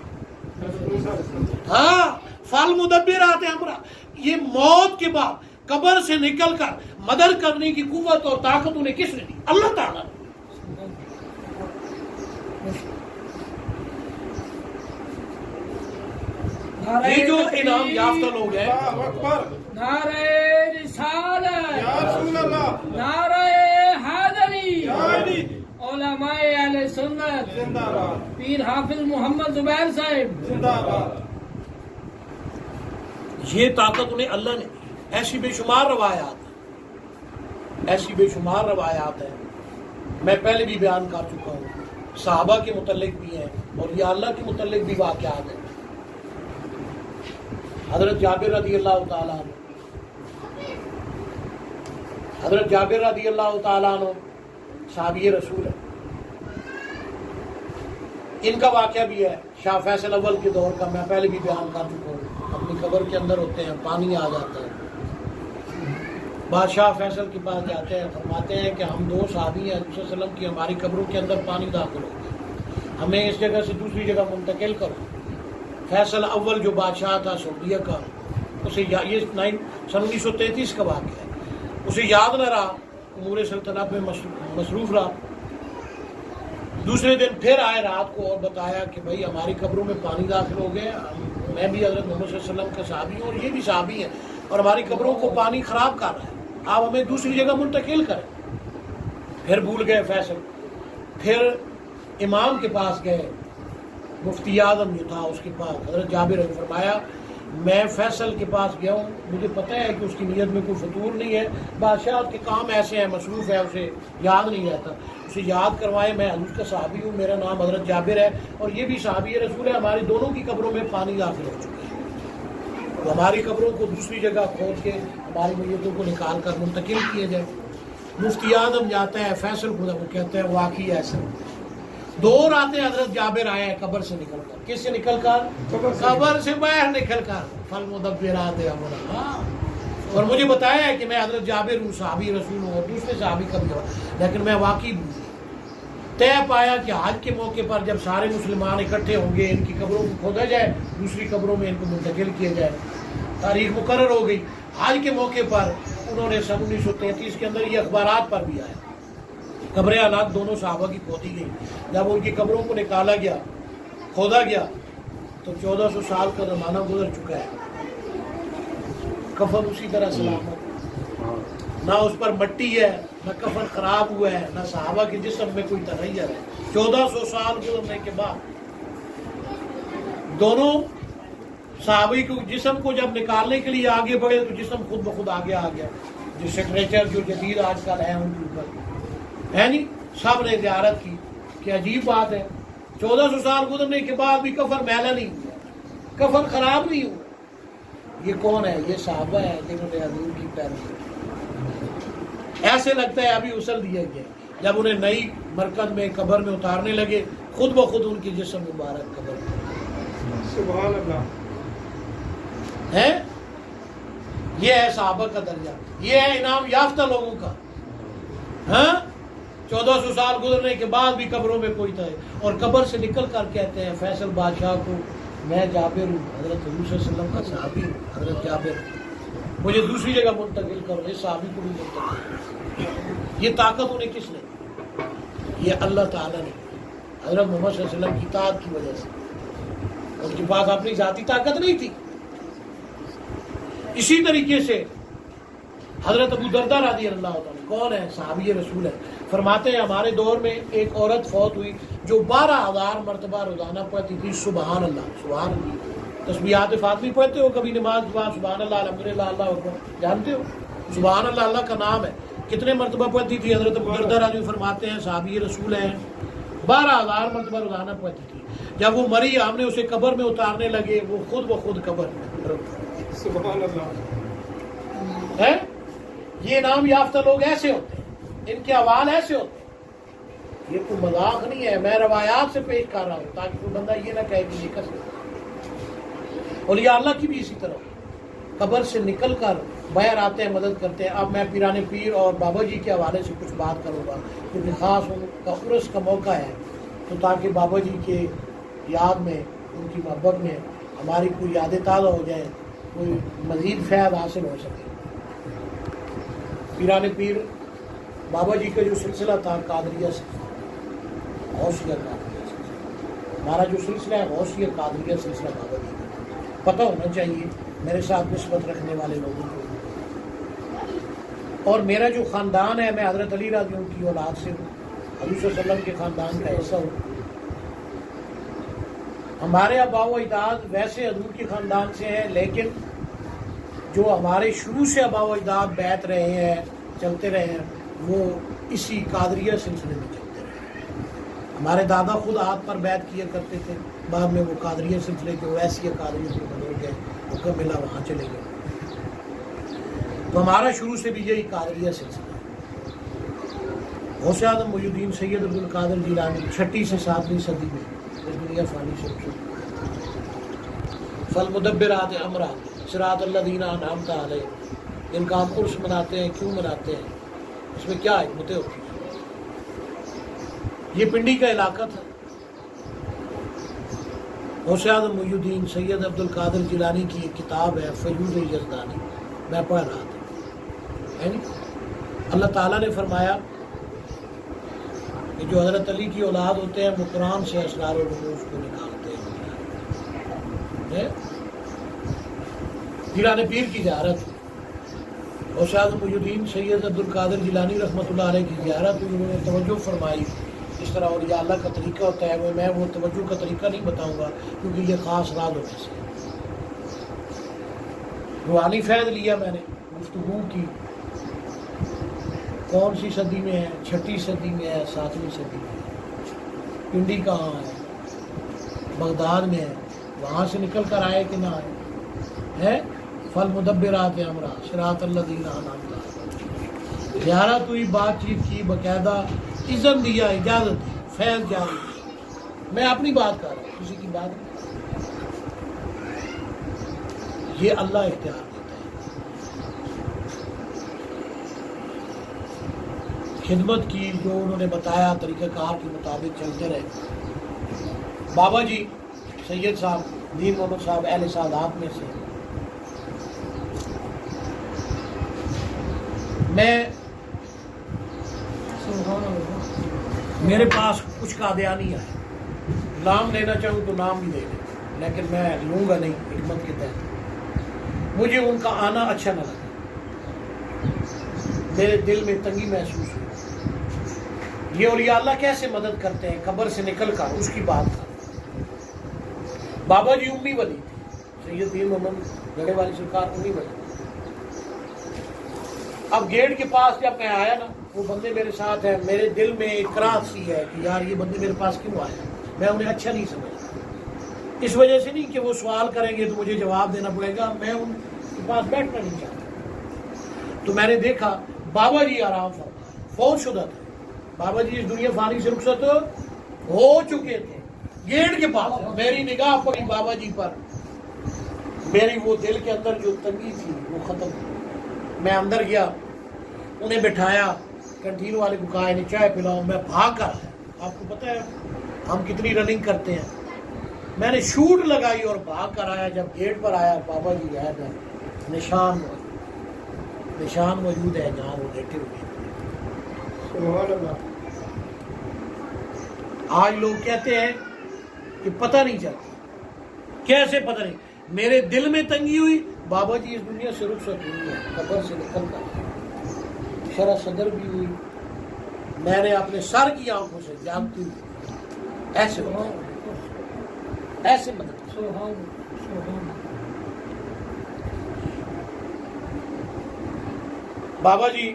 ہاں، فالمدبرات امرا، یہ موت کے بعد قبر سے نکل کر مدد کرنے کی قوت اور طاقت انہیں کس نے دی؟ اللہ تعالیٰ نے۔ یہ جو انعام یافتہ لوگ ہیں، نعرہ رسالت، نعرہ حیدری، علماء اہل سنت، پیر حافظ محمد زبیر صاحب، یہ طاقت انہیں اللہ نے دی۔ ایسی بے شمار روایات ہیں، ایسی بے شمار روایات ہیں، میں پہلے بھی بیان کر چکا ہوں، صحابہ کے متعلق بھی ہیں اور یہ اللہ کے متعلق بھی واقعات ہیں۔ حضرت جابر رضی اللہ تعالیٰ عنہ، حضرت جابر رضی اللہ تعالیٰ عنہ صحابی رسول ہے، ان کا واقعہ بھی ہے شاہ فیصل اول کے دور کا، میں پہلے بھی بیان کر چکا ہوں۔ اپنی قبر کے اندر ہوتے ہیں، پانی آ جاتا ہے، بادشاہ فیصل کے پاس جاتے ہیں، فرماتے ہیں کہ ہم 2 صحابی ہیں، حضور صلی اللہ علیہ وسلم کی ہماری قبروں کے اندر پانی داخل ہو گیا، ہمیں اس جگہ سے دوسری جگہ منتقل کرو۔ فیصل اول جو بادشاہ تھا سعودیہ کا، اسے یہ سن 1933 کا واقعہ ہے، اسے یاد نہ رہا، امور سلطنت میں مصروف رہا۔ دوسرے دن پھر آئے رات کو اور بتایا کہ بھائی ہماری قبروں میں پانی داخل ہو گیا، میں بھی حضرت محمد صلی اللہ علیہ وسلم کا صحابی ہوں اور یہ بھی صحابی ہیں، اور ہماری قبروں کو پانی خراب کر رہا ہے، آپ ہمیں دوسری جگہ منتقل کریں۔ پھر بھول گئے فیصل، پھر امام کے پاس گئے، مفتی اعظم جو تھا اس کے پاس، حضرت جابر نے فرمایا میں فیصل کے پاس گیا ہوں، مجھے پتہ ہے کہ اس کی نیت میں کوئی فطور نہیں ہے، بادشاہ کے کام ایسے ہیں، مصروف ہے، اسے یاد نہیں رہتا، اسے یاد کروائے، میں حضور کا صحابی ہوں، میرا نام حضرت جابر ہے اور یہ بھی صحابی رسول ہے، ہماری دونوں کی قبروں میں پانی داخل ہو چکا ہے، تو ہماری قبروں کو دوسری جگہ کھود کے ہماری میتوں کو نکال کر منتقل کیے جائے۔ مفتی اعظم جاتا ہے فیصل کو، وہ کہتے ہیں واقعی ایسا۔ 2 راتیں حضرت جابر آئے ہیں قبر سے نکل کر، کس سے نکل کر؟ قبر سے باہر نکل کر، فالمدبرات امرا، اور مجھے بتایا ہے کہ میں حضرت جابر ہوں، صحابی رسول ہوں اور دوسرے صحابی کا بھی ہوں، لیکن میں واقعی طے پایا کہ حج کے موقع پر جب سارے مسلمان اکٹھے ہوں گے، ان کی قبروں کو کھودا جائے، دوسری قبروں میں ان کو منتقل کیا جائے۔ تاریخ مقرر ہو گئی. حج کے موقع پر انہوں نے سن 1933 کے اندر یہ اخبارات پر بھی آیا. قبریں الگ دونوں صحابہ کی کھودی گئی. جب ان کی قبروں کو نکالا گیا، کھودا گیا، تو 1400 سال کا زمانہ گزر چکا ہے. کفن اسی طرح سلامت، نہ اس پر مٹی ہے، نہ کفن خراب ہوا ہے، نہ صحابہ کے جسم میں کوئی تغیر ہے. 1400 سال گزرنے کے بعد دونوں صحابی کو جسم کو جب نکالنے کے لیے آگے بڑھے تو جسم خود بخود آگے آ گیا. جو سٹریچر جو جدید آج کل ہے ان کے اوپر ہے نہیں، سب نے زیارت کی. کہ عجیب بات ہے، 1400 سال گزرنے کے بعد بھی کفن میلا نہیں ہوا، کفن خراب نہیں ہوا. یہ کون ہے؟ یہ صحابہ ہے جنہوں نے حضور کی پیروی کی. ایسے لگتا ہے ابھی اسل دیا گیا. جب انہیں نئی مرکز میں قبر میں اتارنے لگے، خود بخود ان کی جسم مبارک قبر میں. سبحان اللہ ہے. یہ ہے صحابہ کا درجہ، یہ ہے انعام یافتہ لوگوں کا. ہاں 1400 سال گزرنے کے بعد بھی قبروں میں کوئی تھا، اور قبر سے نکل کر کہتے ہیں فیصل بادشاہ کو، میں جابر ہوں، حضرت حضور صلی اللہ علیہ وسلم کا صحابی ہوں، حضرت جابر، مجھے دوسری جگہ منتقل کرو. اس صحابی کو بھی منتقل کرو. یہ طاقت انہیں کس نے؟ یہ اللہ تعالیٰ نے حضرت محمد صلی اللہ علیہ وسلم کی اطاعت کی وجہ سے. ان کے پاس اپنی ذاتی طاقت نہیں تھی. اسی طریقے سے حضرت ابو دردہ رضی اللہ عنہ کون ہے؟ صحابی رسول ہے. فرماتے ہیں ہمارے دور میں ایک عورت فوت ہوئی جو 12,000 مرتبہ روزانہ پڑھتی تھی سبحان اللہ. سبحان اللہ تسبیحات فاطمی پڑھتے ہو کبھی نماز کے بعد؟ سبحان اللہ الحمدللہ اللہ اکبر جانتے ہو؟ سبحان اللہ اللہ کا نام ہے. کتنے مرتبہ پڑھتی تھی؟ حضرت ابو دردہ رضی فرماتے ہیں صحابی رسول ہیں 12,000 مرتبہ روزانہ پڑھتی تھی. جب وہ مری ہم نے اسے قبر میں اتارنے لگے، وہ خود بخود قبر میں. سبحان اللہ ہے. یہ نام یافتہ لوگ ایسے ہوتے ہیں، ان کے احوال ایسے ہوتے ہیں. یہ کوئی مذاق نہیں ہے، میں روایات سے پیش کر رہا ہوں تاکہ کوئی بندہ یہ نہ کہے کہ یہ کس. اولیاء اللہ کی بھی اسی طرح قبر سے نکل کر باہر آتے ہیں، مدد کرتے ہیں. اب میں پیران پیر اور بابا جی کے حوالے سے کچھ بات کروں گا کیونکہ خاص ان کا عرس کا موقع ہے، تو تاکہ بابا جی کے یاد میں، ان کی محبت میں ہماری کوئی یادیں تازہ ہو جائیں، کوئی مزید فیض حاصل ہو سکے. پیران پیر بابا جی کا جو سلسلہ تھا قادریہ سے، غوثیہ قادریہ سلسلہ، ہمارا جو سلسلہ ہے غوثیہ قادریہ سلسلہ بابا جی کا پتہ ہونا چاہیے میرے ساتھ نسبت رکھنے والے لوگوں کو. اور میرا جو خاندان ہے، میں حضرت علی رضی اللہ عنہ کی اولاد سے ہوں، حضور صلی اللہ علیہ وسلم کے خاندان کا حصہ ہوں. ہمارے آباء و اجداد ویسے حضور کے خاندان سے ہیں، لیکن جو ہمارے شروع سے آباء و اجداد بیعت رہے ہیں، چلتے رہے ہیں، وہ اسی قادریہ سلسلے میں چلتے رہے. ہمارے دادا خود ہاتھ پر بیعت کیا کرتے تھے، بعد میں وہ قادریہ سلسلے کے ویسیہ قادریہ سے بدل گئے، وہ کب ملا وہاں چلے گئے. تو ہمارا شروع سے بھی یہی قادریہ سلسلہ ہے. غوث اعظم محی الدین سید عبد القادر جیلانی 6 سے 7ویں صدی میں اس دنیا فانی سے رخصت. فالمدبرات امرا صراط الذین انعمت علیہم. ان کا ہم عرس مناتے ہیں، کیوں مناتے ہیں؟ اس میں کیا حکمتیں ہوتی ہیں؟ یہ پنڈی کا علاقہ تھا. غوث اعظم محی الدین سید عبد القادر جیلانی کی ایک کتاب ہے فیوض یزدانی، میں پڑھ رہا تھا. اللہ تعالیٰ نے فرمایا کہ جو حضرت علی کی اولاد ہوتے ہیں وہ قرآن سے اسرار و رموز کو نکالتے ہیں. پیران پیر کی زیارت، غوث اعظم محی الدین سید عبد القادر جیلانی رحمۃ اللہ علیہ کی زیارت، انہوں نے توجہ فرمائی. اس طرح اولیاء اللہ کا طریقہ ہوتا ہے، میں وہ توجہ کا طریقہ نہیں بتاؤں گا کیونکہ یہ خاص رازوں میں سے. روحانی فیض لیا میں نے، گفتگو کی. کون سی صدی میں ہے؟ 6 صدی میں ہے، 7ویں صدی میں ہے. پنڈی کہاں ہے؟ بغداد میں ہے. وہاں سے نکل کر آئے کہ نہ آئے ہے؟ فالمدبرات امرا صراط الذین انعمت علیہم. زیارت ہوئی، بات چیت کی، باقاعدہ اذن دیا، اجازت دی، فیض جاری. میں اپنی بات کر رہا ہوں، کسی کی بات نہیں. یہ اللہ اختیار دیتا ہے. خدمت کی، جو انہوں نے بتایا طریقہ کار کے مطابق چلتے رہے. بابا جی سید صاحب، دین محمد صاحب اہل سعادات میں سے، میں میرے پاس کچھ قادیانی آئے، نام لینا چاہوں تو نام بھی دے دیں، لیکن میں لوں گا نہیں حکمت کے تحت۔ مجھے ان کا آنا اچھا نہ لگا، میرے دل میں تنگی محسوس ہوئی۔ یہ اولیاء اللہ کیسے مدد کرتے ہیں قبر سے نکل کر، اس کی بات کر۔ بابا جی امی ولی تھی، سید پیر محمد گڑھے والی سرکار امی ولی۔ اب گیٹ کے پاس جب میں آیا نا، وہ بندے میرے ساتھ ہیں، میرے دل میں ایک کراہت سی ہے کہ یار یہ بندے میرے پاس کیوں آئے، میں انہیں اچھا نہیں سمجھتا۔ اس وجہ سے نہیں کہ وہ سوال کریں گے تو مجھے جواب دینا پڑے گا، میں ان کے پاس بیٹھنا نہیں چاہتا۔ تو میں نے دیکھا بابا جی آرام فرما، فوت شدہ تھے بابا جی، اس دنیا فانی سے رخصت ہو چکے تھے۔ گیٹ کے پاس میری نگاہ پڑی بابا جی پر، میری وہ دل کے اندر جو تنگی تھی وہ ختم ہوئی۔ میں اندر گیا، انہیں بٹھایا، کینٹین والے کو کہا انہیں چائے پلاؤ، میں بھاگ کر آیا۔ آپ کو پتہ ہے ہم کتنی رننگ کرتے ہیں، میں نے شوٹ لگائی اور بھاگ کر آیا۔ جب گیٹ پر آیا بابا جی غائب ہیں، نشان موجود ہے جہاں وہ لیٹے ہوئے ہیں۔ سبحان اللہ۔ آج لوگ کہتے ہیں کہ پتہ نہیں چلتا، کیسے پتہ نہیں؟ میرے دل میں تنگی ہوئی، بابا جی اس دنیا سے رخصت ہوئی ہے، قبر سے نکل کر شرح صدر بھی ہوئی، میں نے اپنے سر کی آنکھوں سے جانتی ہوئی ایسے ہوتا ہے، ایسے مدد۔ بابا جی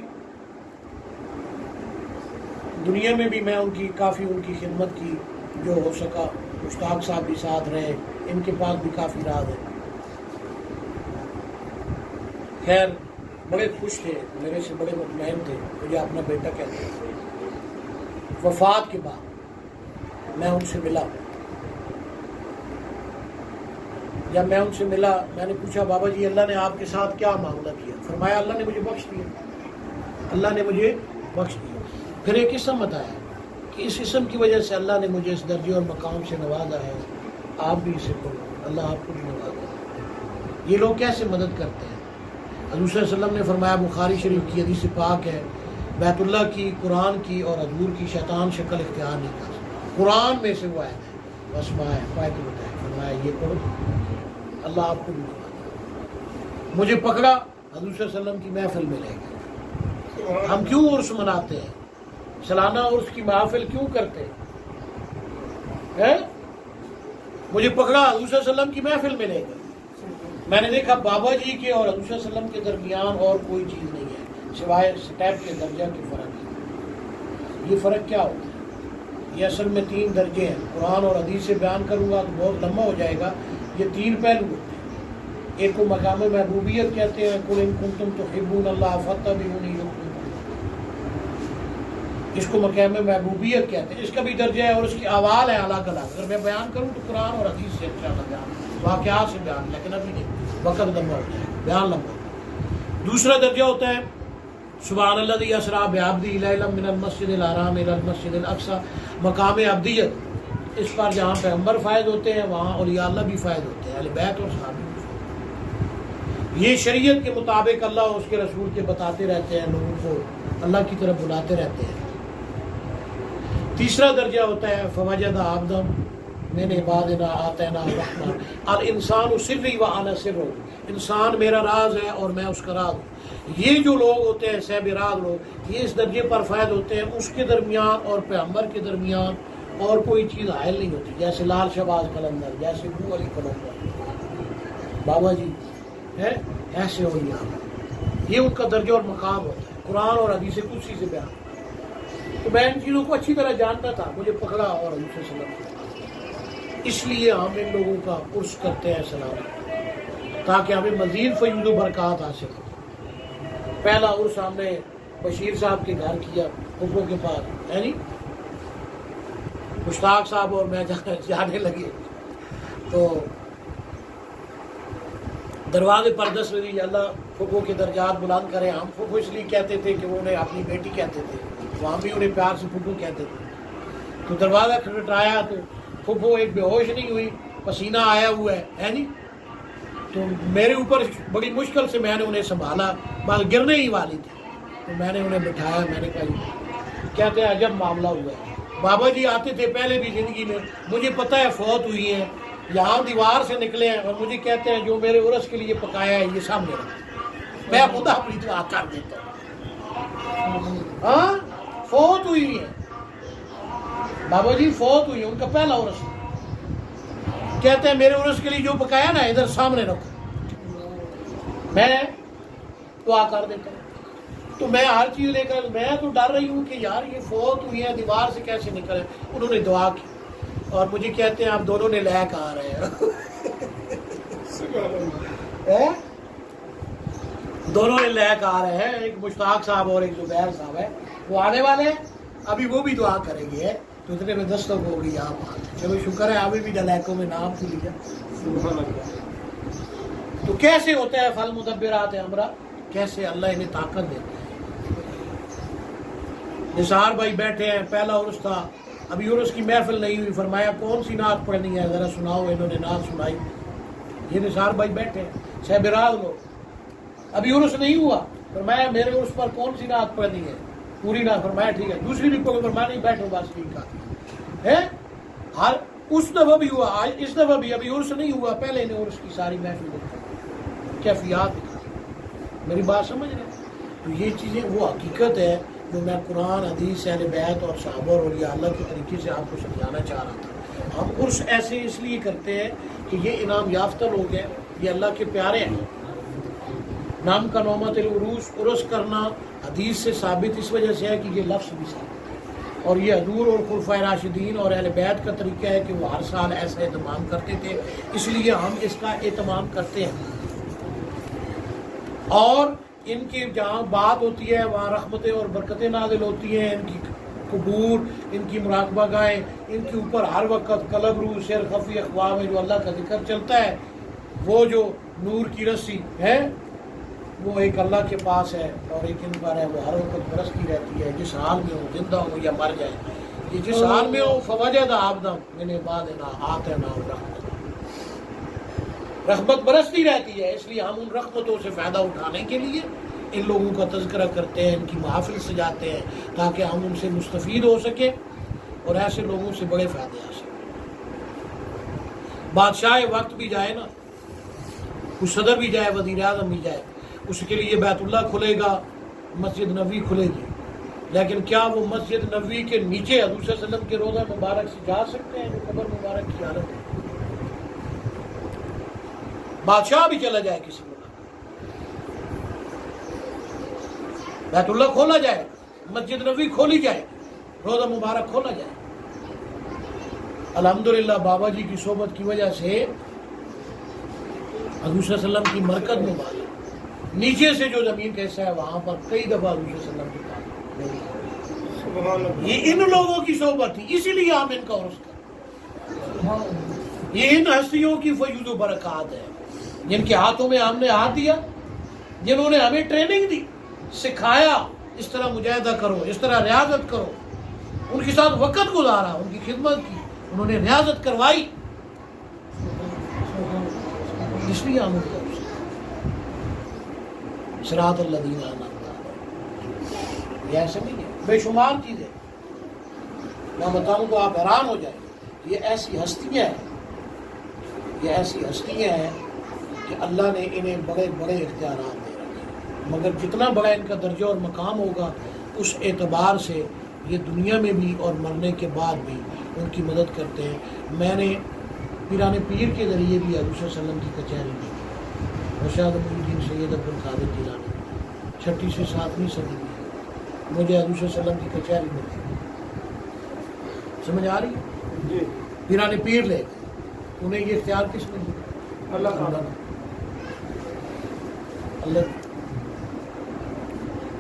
دنیا میں بھی میں ان کی کافی ان کی خدمت کی جو ہو سکا، مشتاق صاحب بھی ساتھ رہے، ان کے پاس بھی کافی راز ہے۔ خیر بڑے خوش تھے، میرے سے بڑے مطمئن تھے، مجھے اپنا بیٹا کہتے ہیں۔ وفات کے بعد میں ان سے ملا، جب میں ان سے ملا میں نے پوچھا بابا جی اللہ نے آپ کے ساتھ کیا معاملہ کیا؟ فرمایا اللہ نے مجھے بخش دیا، اللہ نے مجھے بخش دیا۔ پھر ایک اسم بتایا کہ اس اسم کی وجہ سے اللہ نے مجھے اس درجے اور مقام سے نوازا ہے، آپ بھی اسے پڑھو، اللہ آپ کو بھی نوازا۔ یہ لوگ کیسے مدد کرتے ہیں؟ حضور صلی اللہ علیہ وسلم نے فرمایا، بخاری شریف کی حدیث پاک ہے، بیت اللہ کی، قرآن کی اور حضور کی شیطان شکل اختیار نہیں کر سکتا۔ قرآن میں سے وہ ہے بس مائے فائدہ بتایا، فرمایا یہ پڑھو اللہ آپ کو بھی نوازا۔ مجھے پکڑا، حضور صلی اللہ علیہ وسلم کی محفل میں لے گئے۔ ہم کیوں عرس مناتے ہیں؟ سالانہ عرس کی محافل کیوں کرتے ہیں؟ مجھے پکڑا، حضور صلی اللہ علیہ وسلم کی محفل میں لے گئے۔ میں نے دیکھا بابا جی کے اور حضور صلی اللہ علیہ وسلم کے درمیان اور کوئی چیز نہیں ہے سوائے سٹیپ کے درجہ کے فرق۔ یہ فرق کیا ہوتا ہے؟ یہ اصل میں 3 درجے ہیں، قرآن اور حدیث سے بیان کروں گا تو بہت لمبا ہو جائے گا۔ یہ 3 پہلو ہوتے ہیں، ایک کو مقام محبوبیت کہتے ہیں، قل ان کنتم تحبون اللہ فاتبعونی یحببکم، اس کو مقام محبوبیت کہتے ہیں، اس کا بھی درجہ ہے اور اس کی احوال ہے الگ الگ۔ اگر میں بیان کروں تو قرآن اور حدیث سے اچھا بیان، واقعات سے بیان، لیکن ابھی نہیں، وقت لمبا ہو جائے، بیان لمبا ہو جائے۔ دوسرا درجہ ہوتا ہے سبحان الذی اسریٰ بعبدہ لیلا من المسجد الحرام الی المسجد الاقصی، مقام عبدیت۔ اس پر جہاں پیغمبر فائد ہوتے ہیں وہاں اولیاء اللہ بھی فائد ہوتے ہیں، اہل بیت اور صحابہ بھی فائد۔ یہ شریعت کے مطابق اللہ اور اس کے رسول کے بتاتے رہتے ہیں، لوگوں کو اللہ کی طرف بلاتے رہتے ہیں۔ تیسرا درجہ ہوتا ہے فوجد عبدا من عبادنا آتیناہ الرحمہ الانسان سری وانا سرہ، انسان میرا راز ہے اور میں اس کا راز ہوں۔ یہ جو لوگ ہوتے ہیں صاحب راز لوگ، یہ اس درجے پر فائد ہوتے ہیں، اس کے درمیان اور پیغمبر کے درمیان اور کوئی چیز حائل نہیں ہوتی، جیسے لال شہباز قلندر، جیسے ابو علی قلندر، بابا جی ہے، ایسے اولیاء، یہ ان کا درجہ اور مقام ہوتا ہے، قرآن اور حدیث قدسی سے بیان۔ تو میں ان چیزوں کو اچھی طرح جانتا تھا، مجھے پکڑا اور حضور صلی اللہ علیہ وسلم، اس لیے ہم ان لوگوں کا عرس کرتے ہیں سلام، تاکہ ہمیں مزید فیض و برکات حاصل ہو۔ پہلا عرس ہم نے بشیر صاحب کے گھر کیا، پھپھو کے پاس، ہے نہیں، مشتاق صاحب اور میں جانے لگے تو دروازے پر 10 رضی اللہ پھپھو کے درجات بلند کرے۔ ہم پھپھو اس لیے کہتے تھے کہ وہ انہیں اپنی بیٹی کہتے تھے، وہاں بھی انہیں پیار سے پھپھو کہتے تھے۔ تو دروازہ کھٹکھٹایا تو پھپھو ایک بے ہوش نہیں ہوئی، پسینہ آیا ہوا ہے نہیں، تو میرے اوپر بڑی مشکل سے میں نے انہیں سنبھالا، بس گرنے ہی والی تھی۔ تو میں نے انہیں بٹھایا، میں نے کہا جی، کہتے ہیں عجب معاملہ ہوا ہے۔ بابا جی آتے تھے پہلے بھی زندگی میں، مجھے پتہ ہے فوت ہوئی ہیں، یہاں دیوار سے نکلے ہیں، اور مجھے کہتے ہیں جو میرے عرس کے لیے پکایا ہے یہ سامنے رکھو، میں خدا اپنی دعا کر دیتا ہوں۔ ہاں فوت ہوئی ہیں بابا جی، فوت ہوئی ہیں، ان کا پہلا عرس، کہتے ہیں میرے عرس کے لیے جو پکایا نا ادھر سامنے رکھو، میں دعا کر دیتا ہوں۔ تو میں ہر چیز لے کر، میں تو ڈر رہی ہوں کہ یار یہ فوت ہوئی ہیں، دیوار سے کیسے نکلے۔ انہوں نے دعا کی اور مجھے کہتے ہیں آپ دونوں نے لیک آ رہے ہیں، دونوں نے لیک آ رہے ہیں، ایک مشتاق صاحب اور ایک زبیر صاحب ہے، وہ آنے والے ہیں، ابھی وہ بھی دعا کریں گے، تو اتنے میں دستک ہو گئی آپ آ۔ چلو شکر ہے ابھی بھی ڈلیکوں میں نام تو لیا۔ تو کیسے ہوتا ہے فل مدبرات امرا، کیسے اللہ انہیں طاقت دیتا ہے۔ نثار بھائی بیٹھے ہیں، پہلا عرس تھا، ابھی عرس کی محفل نہیں ہوئی، فرمایا کون سی نعت پڑھنی ہے ذرا سناؤ، انہوں نے نعت سنائی، یہ نثار بھائی بیٹھے ہیں، صاحبراز لوگ، ابھی عرس نہیں ہوا، فرمایا میرے عرس پر کون سی نعت پڑھنی ہے، پوری نعت، فرمایا ٹھیک ہے، دوسری بھی پڑھو، فرمایا نہیں بیٹھو بس ٹھیک ہے۔ ہر اس دفعہ بھی ہوا، آج اس دفعہ بھی، ابھی عرس نہیں ہوا، پہلے انہیں عرس کی ساری محفل دکھائی، کیفیات دکھائی، میری بات سمجھ رہے ہیں؟ تو یہ چیزیں وہ حقیقت ہے جو میں قرآن، حدیث، اہل بیت اور صحابہ اور اولیاء اللہ کے طریقے سے آپ کو سمجھانا چاہ رہا تھا۔ ہم عرس ایسے اس لیے کرتے ہیں کہ یہ انعام یافتہ لوگ ہیں، یہ اللہ کے پیارے ہیں۔ نام کا نومت العروس، عرس کرنا حدیث سے ثابت اس وجہ سے ہے کہ یہ لفظ بھی ثابت ہے، اور یہ حضور اور خلفائے راشدین اور اہل بیت کا طریقہ ہے کہ وہ ہر سال ایسا اہتمام کرتے تھے، اس لیے ہم اس کا اہتمام کرتے ہیں۔ اور ان کی جہاں بات ہوتی ہے وہاں رحمتیں اور برکتیں نازل ہوتی ہیں، ان کی قبور، ان کی مراقبہ گاہیں، ان کے اوپر ہر وقت قلب، روح، سر، خفی اخواہ میں جو اللہ کا ذکر چلتا ہے، وہ جو نور کی رسی ہے وہ ایک اللہ کے پاس ہے اور ایک ان پر ہے، وہ ہر وقت برستی رہتی ہے، جس حال میں ہو، زندہ ہو یا مر جائے، یہ جس حال میں ہو فوجد آبدم من عبادنا آتنا رحمت، رحمت برستی رہتی ہے۔ اس لیے ہم ان رحمتوں سے فائدہ اٹھانے کے لیے ان لوگوں کا تذکرہ کرتے ہیں، ان کی محافل سجاتے ہیں تاکہ ہم ان سے مستفید ہو سکیں اور ایسے لوگوں سے بڑے فائدے آ سکیں۔ بادشاہ وقت بھی جائے نا، کچھ صدر بھی جائے، وزیر اعظم بھی جائے، اس کے لیے بیت اللہ کھلے گا، مسجد نبوی کھلے گی، لیکن کیا وہ مسجد نبوی کے نیچے حضور صلی اللہ علیہ وسلم کے روضہ مبارک سے جا سکتے ہیں جو قبر مبارک کی حالت ہے؟ بادشاہ بھی چلا جائے کسی ملک، بیت اللہ کھولا جائے، مسجد نبوی کھولی جائے، روضہ مبارک کھولا جائے۔ الحمدللہ بابا جی کی صحبت کی وجہ سے حضور صلی اللہ علیہ وسلم کی مرکز مبارک نیچے سے جو زمین کا حصہ ہے وہاں پر کئی دفعہ حضور صلی اللہ علیہ وسلم کی پاک، یہ ان لوگوں کی صحبت تھی، اسی لیے ہم ان کا عرس کرتے ہیں۔ یہ ان ہستیوں کی فیض و برکات ہے جن کے ہاتھوں میں ہم نے ہاتھ دیا، جنہوں نے ہمیں ٹریننگ دی، سکھایا اس طرح مجاہدہ کرو، اس طرح ریاضت کرو، ان کے ساتھ وقت گزارا، ان کی خدمت کی، انہوں نے ریاضت کروائی، اس لیے ہم ان کو صراط الذین انعمت علیہم، یہ ایسے نہیں ہے، بے شمار چیزیں میں بتاؤں تو آپ حیران ہو جائیں۔ یہ ایسی ہستیاں ہیں، یہ ایسی ہستیاں ہیں کہ اللہ نے انہیں بڑے بڑے اختیارات دے رکھے ہیں، مگر جتنا بڑا ان کا درجہ اور مقام ہوگا اس اعتبار سے یہ دنیا میں بھی اور مرنے کے بعد بھی ان کی مدد کرتے ہیں۔ میں نے پیران پیر کے ذریعے بھی حضور صلی اللہ علیہ وسلم کی کچہری میں ارشاد محی الدین سید عبد القادر جیلانی 6 سے 7ویں صدی میں مجھے حضور صلی اللہ علیہ وسلم کی کچہری میں تھی، سمجھ آ رہی ہے؟ پیران پیر لے گئے، انہیں یہ اختیار کس نے دیا؟ اللہ تعالیٰ نے۔ اللہ،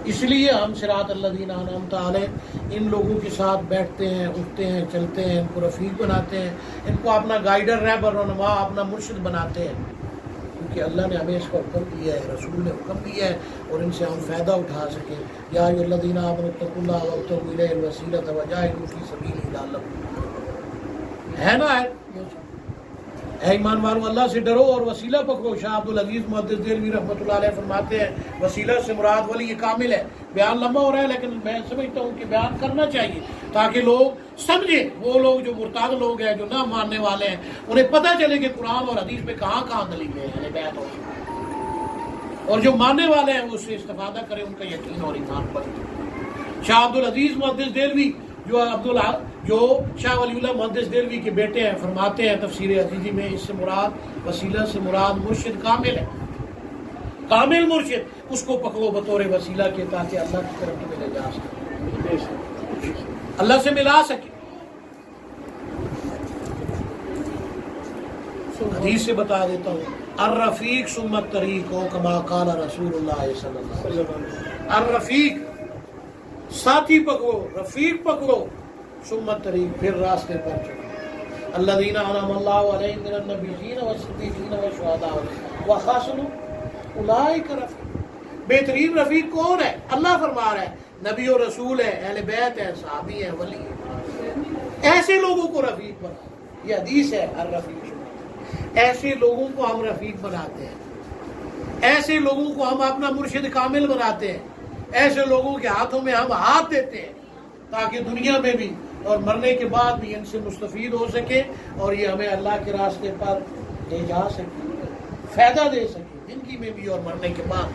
اس لیے ہم صراط الذین انعمت علیہم ان لوگوں کے ساتھ بیٹھتے ہیں، اٹھتے ہیں، چلتے ہیں، ان کو رفیق بناتے ہیں، ان کو اپنا گائیڈر، رہبر، رہنما، اپنا مرشد بناتے ہیں، کیونکہ اللہ نے ہمیں اس کا حکم دیا ہے، رسول نے حکم دیا ہے، اور ان سے ہم فائدہ اٹھا سکیں۔ یا ایھا الذین آمنوا اتقوا اللہ وابتغوا الیہ الوسیلۃ وجاہدوا فی سبیلہ لعلکم تفلحون، ہے نا ہے؟ اے ایمان والو اللہ سے ڈرو اور وسیلہ پکڑو. شاہ عبدالعزیز محدث دہلوی رحمۃ اللہ علیہ فرماتے ہیں وسیلہ سے مراد ولی کامل ہے. بیان لمبا ہو رہا ہے لیکن میں سمجھتا ہوں کہ بیان کرنا چاہیے تاکہ لوگ سمجھیں. وہ لوگ جو مرتاد لوگ ہیں جو نہ ماننے والے ہیں انہیں پتہ چلے کہ قرآن اور حدیث میں کہاں کہاں دلیل ہے بیعت ہو. اور جو ماننے والے ہیں اس سے استفادہ کریں, ان کا یقین اور ایمان بڑھے. شاہ عبدالعزیز محدث دہلوی جو شاہ ولی اللہ محدث دہلوی کے بیٹے ہیں فرماتے ہیں تفسیر عزیزی میں اس سے مراد وسیلہ سے مراد مرشد کامل ہے. کامل مرشد اس کو پکڑو بطور وسیلہ کے تاکہ اللہ کی طرف تمہیں لے جا سکے, اللہ سے ملا سکے. حدیث سے بتا دیتا ہوں الرفیق ثم الطریق کما قال رسول اللہ صلی اللہ علیہ وسلم. الرفیق ساتھی پکڑو, رفیق پکڑو, ثم الطریق پھر راستے پر چلو. الذین انعم اللہ علیہم من النبیین والصدیقین والشہداء وحسن اولئک رفیق. بہترین رفیق کون ہے؟ اللہ فرما رہا ہے نبی و رسول ہے, اہل بیت ہے, صحابی ہے, ولی ہے. ایسے لوگوں کو رفیق بنا. یہ حدیث ہے الرفیق. ایسے لوگوں کو ہم رفیق بناتے ہیں, ایسے لوگوں کو ہم اپنا مرشد کامل بناتے ہیں, ایسے لوگوں کے ہاتھوں میں ہم ہاتھ دیتے ہیں تاکہ دنیا میں بھی اور مرنے کے بعد بھی ان سے مستفید ہو سکے اور یہ ہمیں اللہ کے راستے پر لے جا سکے, فائدہ دے سکے زندگی میں بھی اور مرنے کے بعد.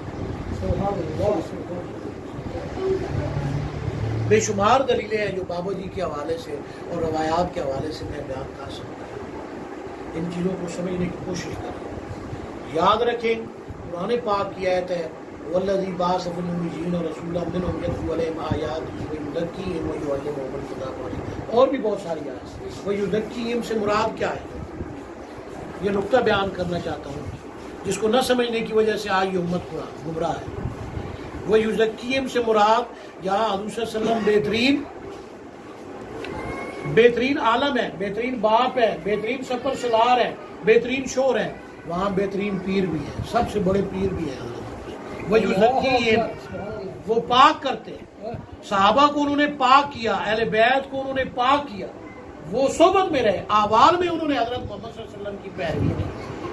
بے شمار دلیلیں ہیں جو بابا جی کے حوالے سے اور روایات کے حوالے سے میں بیان کر سکتا ہوں. ان چیزوں کو سمجھنے کی کوشش کریں. یاد رکھیں قرآن پاک کی آیت ہے والذی بعث فی الأمیین رسولا منہم یتلو علیہم آیاتہ ویزکیہم ویعلمہم الکتاب والحکمہ. اور بھی بہت ساری آیات. ویزکیہم سے مراد کیا ہے یہ نقطہ بیان کرنا چاہتا ہوں جس کو نہ سمجھنے کی وجہ سے آج یہ امت گمراہ ہے. ویزکیہم سے مراد یہاں حضور صلی اللہ علیہ وسلم بہترین عالم ہے, بہترین باپ ہے, بہترین سفر سلار ہے, بہترین شور ہے. وہاں بہترین پیر بھی ہے, سب سے بڑے پیر بھی ہیں. وہ پاک کرتے ہیں. صحابہ کو انہوں نے پاک کیا, اہل بیت کو انہوں نے پاک کیا. وہ صحبت میں رہے, اعمال میں انہوں نے حضرت محمد صلی اللہ علیہ وسلم کی پیروی کی.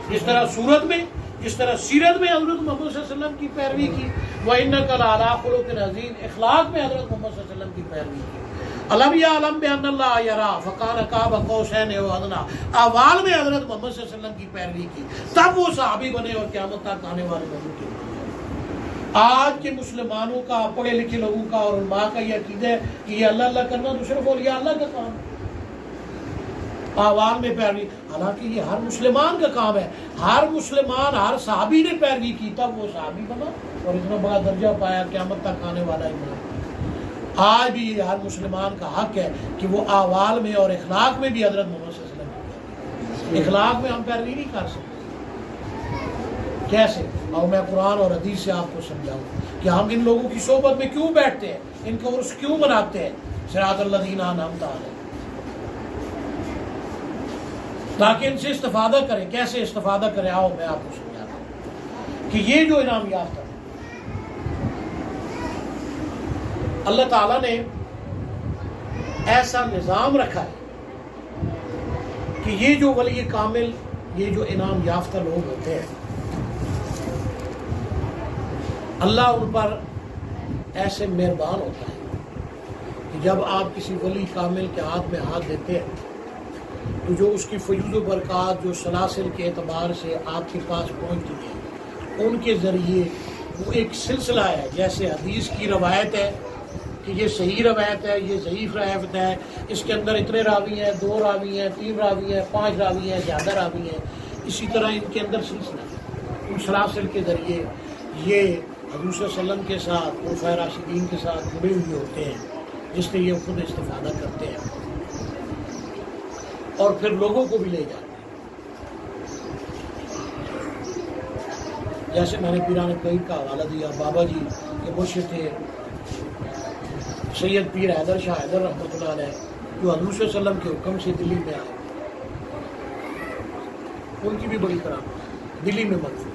جس طرح صورت میں, جس طرح سیرت میں حضرت محمد صلی اللہ علیہ وسلم کی پیروی کی. وَإِنَّكَ لَعَلَىٰ خُلُقٍ عَظِيمٍ اخلاق میں حضرت محمد صلی اللہ علیہ وسلم کی پیروی کی. علم یعلم بأن اللہ یرا فکان قاب قوسین او ادنیٰ. اعمال میں حضرت محمد صلی اللہ علیہ وسلم کی پیروی کی, تب وہ صحابی بنے اور قیامت تک آنے والے لوگوں کے. آج کے مسلمانوں کا, پڑھے لکھے لوگوں کا اور علماء کا یہ عقیدہ ہے کہ یہ اللہ اللہ کرنا تو صرف اولیاء اللہ کا کام ہے. اعمال میں پیروی, حالانکہ یہ ہر مسلمان کا کام ہے. ہر مسلمان, ہر صحابی نے پیروی کی تب وہ صحابی بنا اور اتنا بڑا درجہ پایا, قیامت تک آنے والا ایمان. آج بھی ہر مسلمان کا حق ہے کہ وہ اعمال میں اور اخلاق میں بھی حضرت محمد صلی اللہ علیہ وسلم کی. اخلاق میں ہم پیروی نہیں کر سکتے. کیسے؟ اور میں قرآن اور حدیث سے آپ کو سمجھاؤں کہ ہم ان لوگوں کی صحبت میں کیوں بیٹھتے ہیں, ان کو عرس کیوں مناتے ہیں. صراط الذین انعمت علیہم, تاکہ ان سے استفادہ کریں. کیسے استفادہ کریں آؤ میں آپ کو سمجھاتا ہوں کہ یہ جو انعام یافتہ اللہ تعالیٰ نے ایسا نظام رکھا ہے کہ یہ جو ولی کامل, یہ جو انعام یافتہ لوگ ہوتے ہیں, اللہ ان پر ایسے مہربان ہوتا ہے کہ جب آپ کسی ولی کامل کے ہاتھ میں ہاتھ دیتے ہیں تو جو اس کی فیوض و برکات جو سلاسل کے اعتبار سے آپ کے پاس پہنچتی ہیں ان کے ذریعے وہ ایک سلسلہ ہے. جیسے حدیث کی روایت ہے کہ یہ صحیح روایت ہے, یہ ضعیف روایت ہے, اس کے اندر اتنے راوی ہیں, 2 راوی ہیں, 3 راوی ہیں, 5 راوی ہیں, زیادہ راوی ہیں. اسی طرح ان کے اندر سلسلہ ہے. ان سلاسل کے ذریعے یہ حضور صلی اللہ علیہ وسلم کے ساتھ, خلفائے راشدین کے ساتھ جڑے ہوئے ہوتے ہیں جس سے یہ خود استفادہ کرتے ہیں اور پھر لوگوں کو بھی لے جاتے ہیں. جیسے میں نے پیران قریب کا حوالہ دیا, بابا جی کے مرشد تھے سید پیر حیدر شاہ حیدر رحمۃ اللہ علیہ, جو حضور صلی اللہ علیہ وسلم کے حکم سے دلی میں آئے. ان کی بھی بڑی کرامت دلی میں مدفون,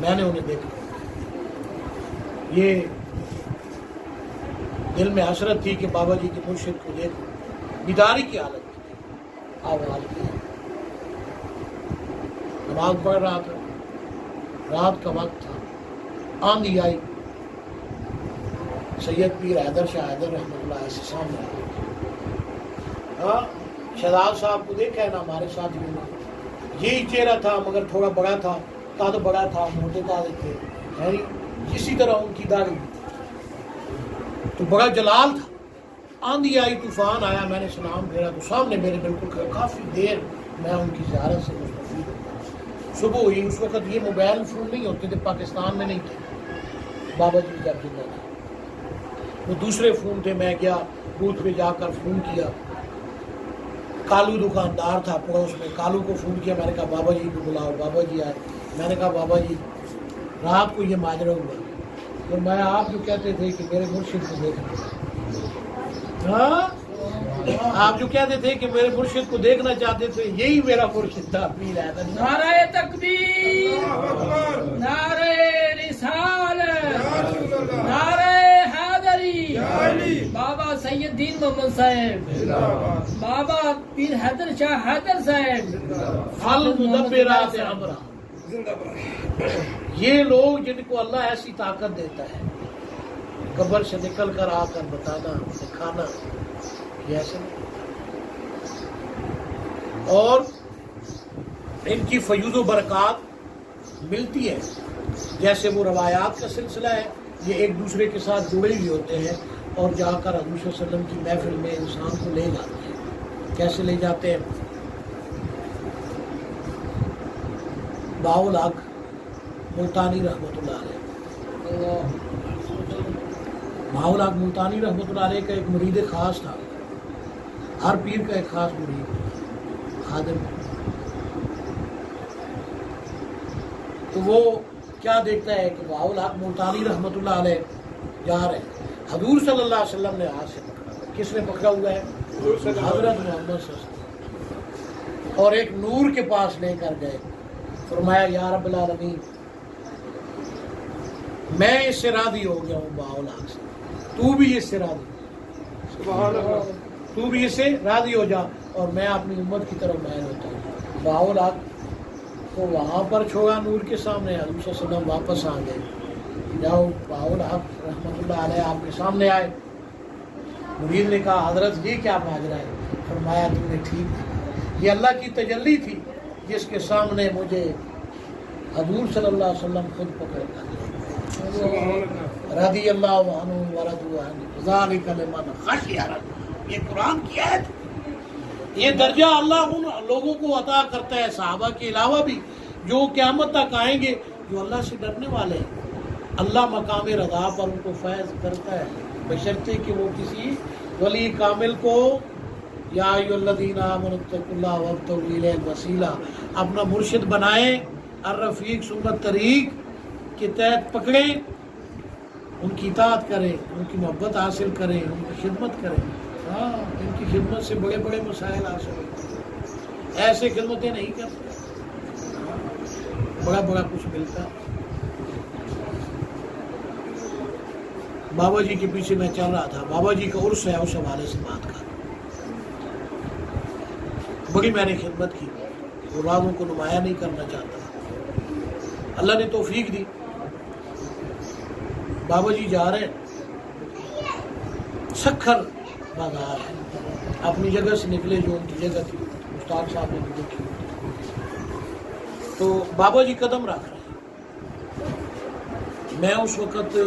میں نے انہیں دیکھا. یہ دل میں حسرت تھی کہ بابا جی کے مرشد کو دیکھ, بیداری کی حالت میں آواز کی. نماز پڑھ رہا تھا، رات کا وقت تھا، آندھی آئی، سید پیر حیدر شاہ حیدر رحمۃ اللہ علیہ سے سامنے آیا۔ ہاں شہزاد صاحب کو دیکھا ہے نا ہمارے ساتھیوں نے، یہی چہرہ تھا مگر تھوڑا بڑا تھا، قد بڑا تھا، موٹے داڑھی تھے، اسی طرح ان کی داڑھی تو بڑا جلال تھا۔ آندھی آئی، طوفان آیا، میں نے سلام پھیرا تو سامنے میرے بالکل کافی دیر میں ان کی زیارت سے مستفید ہوں۔ صبح ہوئی، اس وقت یہ موبائل فون نہیں ہوتے تھے، پاکستان میں نہیں تھے، بابا جی جب زندہ تھے وہ دوسرے فون تھے۔ میں گیا بوتھ پہ جا کر فون کیا، کالو دکاندار تھا پڑوس میں، کالو کو فون کیا، میں نے کہا بابا جی کو بلاؤ۔ بابا جی آئے، میں نے کہا بابا جی رات کو یہ ماجرا ہوا، اور میں آپ جو کہتے تھے کہ میرے مرشد کو دیکھنا، ہاں آپ جو کہتے تھے کہ میرے مرشد کو دیکھنا چاہتے تھے، یہی میرا مرشد تھا پیر حیدر۔ نعرہ تکبیر، نعرہ رسالت، نعرہ حیدری، بابا سید دین محمد صاحب، بابا پیر حیدر شاہ حیدر صاحب، فالمدبرات امرا۔ یہ لوگ جن کو اللہ ایسی طاقت دیتا ہے قبر سے نکل کر آ کر بتانا، دکھانا، یہ ایسے نہیں، اور ان کی فیوض و برکات ملتی ہے، جیسے وہ روایات کا سلسلہ ہے، یہ ایک دوسرے کے ساتھ جڑے ہوئے ہوتے ہیں، اور جا کر حضور صلی اللہ علیہ وسلم کی محفل میں انسان کو لے جاتے ہیں۔ کیسے لے جاتے ہیں؟ باول حق ملتانی رحمۃ اللہ علیہ، باول حق ملتانی رحمۃ اللہ علیہ کا ایک مرید خاص تھا، ہر پیر کا ایک خاص مرید خادم، تو وہ کیا دیکھتا ہے کہ باول حق ملتانی رحمۃ اللہ علیہ جا رہے ہیں، حضور صلی اللہ علیہ وسلم نے ہاتھ سے پکڑا، کس نے پکڑا ہوا ہے؟ حضرت محمد صلی اللہ علیہ وسلم، اور ایک نور کے پاس لے کر گئے، فرمایا یا رب العالمین میں اس سے راضی ہو گیا ہوں باول حق سے، تو بھی اس سے راضی، سبحان اللہ، تو بھی اس سے راضی ہو جا، اور میں اپنی امت کی طرف مائل ہوتا ہوں۔ باول حق کو وہاں پر چھوڑا نور کے سامنے، حضور صلی اللہ علیہ وسلم واپس آ گئے، جاؤ باول حق رحمۃ اللہ علیہ آپ کے سامنے آئے، مرید نے کہا حضرت یہ کیا ماجرا ہے؟ فرمایا تم نے ٹھیک ہے، یہ اللہ کی تجلی تھی جس کے سامنے مجھے حضور صلی اللہ علیہ وسلم خود پکڑ کر رضی اللہ عنہ ورضوا عنہ ذالک لمن خشی ربہ، یہ قرآن کی آیت، یہ درجہ اللہ ان لوگوں کو عطا کرتا ہے، صحابہ کے علاوہ بھی جو قیامت تک آئیں گے، جو اللہ سے ڈرنے والے ہیں، اللہ مقام رضا پر ان کو فیض کرتا ہے، بشرطے کہ وہ کسی ولی کامل کو یا ایھا الذین آمنوا اتقوا اللہ وابتغوا الیہ الوسیلہ اپنا مرشد بنائیں، الرفیق سنت طریق کے تحت پکڑیں، ان کی اطاعت کریں، ان کی محبت حاصل کریں، ان کی خدمت کریں۔ ہاں ان کی خدمت سے بڑے بڑے مسائل حاصل ہوتے ہیں، ایسے خدمتیں نہیں کرتے، بڑا بڑا کچھ ملتا۔ بابا جی کے پیچھے میں چل رہا تھا، بابا جی کا عرس ہے، اس حوالے سے بات کر، بڑی میں نے خدمت کی، اولادوں کو نمایاں نہیں کرنا چاہتا، اللہ نے توفیق دی، بابا جی جا رہے ہیں، سکھر بازار ہے، اپنی جگہ سے نکلے جو ان کی جگہ تھی، استاد صاحب نے دیکھی، تو بابا جی قدم رکھ رہے ہیں، میں اس وقت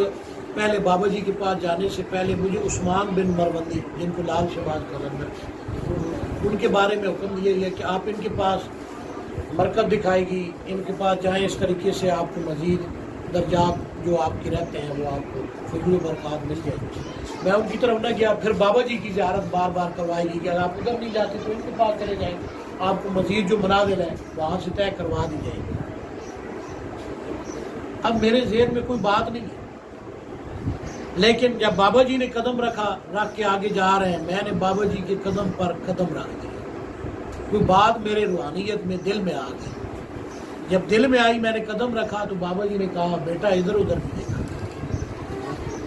پہلے بابا جی کے پاس جانے سے پہلے مجھے عثمان بن مروندی، جن کو لال شہباز قلم میں، ان کے بارے میں حکم دیا گیا کہ آپ ان کے پاس مرکب دکھائے گی، ان کے پاس جائیں، اس طریقے سے آپ کو مزید درجات جو آپ کے رہتے ہیں وہ آپ کو فضل و برکات مل جائے گی۔ میں ان کی طرف نہ گیا، پھر بابا جی کی زیارت بار بار کروائے گی کہ اگر آپ ادھر نہیں جاتے تو ان کے پاس چلے جائیں، آپ کو مزید جو منازل ہے وہاں سے طے کروا دی جائے گی۔ اب میرے ذہن میں کوئی بات نہیں ہے، لیکن جب بابا جی نے قدم رکھ کے آگے جا رہے ہیں، میں نے بابا جی کے قدم پر قدم رکھ دیا، کوئی بات میرے روحانیت میں دل میں آ گئی، جب دل میں آئی میں نے قدم رکھا تو بابا جی نے کہا بیٹا ادھر ادھر بھی دیکھا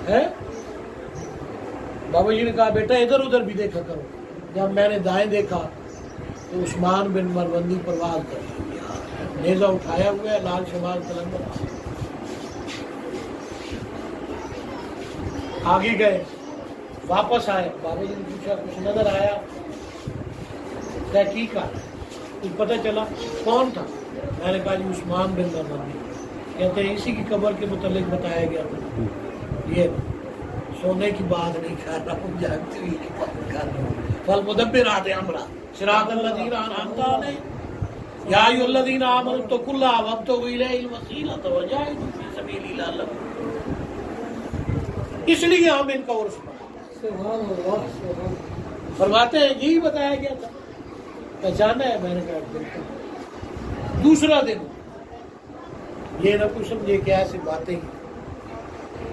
ہے، بابا جی نے کہا بیٹا ادھر ادھر بھی دیکھا کرو، جب میں نے دائیں دیکھا تو عثمان بن مروندی پرواز کر گیا، نیزہ اٹھایا ہوا ہے، لال شمال تلنگر۔ آگے گئے، واپس آئے، بابا جی نے پوچھا کچھ نظر آیا؟ تحقیق کا کچھ پتہ چلا؟ کون تھا؟ میں نے کہا جی عثمان بن مظعون۔ کہتے ہیں اسی کی قبر کے متعلق بتایا گیا تھا۔ یہ سونے کی بات نہیں کر رہا ہوں، جاگتے ہوئی کی بات کر رہا ہوں۔ فالمدبرات امرا صراط الذین انعمت علیہم یا ایھا الذین آمنوا اتقوا اللہ وابتغوا الیہ الوسیلۃ وجاہدوا فی سبیلہ لعلکم۔ اس لیے ہم ان کا عرس فرماتے ہیں یہی بتایا گیا تھا۔ پہچانا ہے؟ میں نے کہا بالکل۔ دوسرا دن یہ نہ کچھ سمجھے کہ ایسی باتیں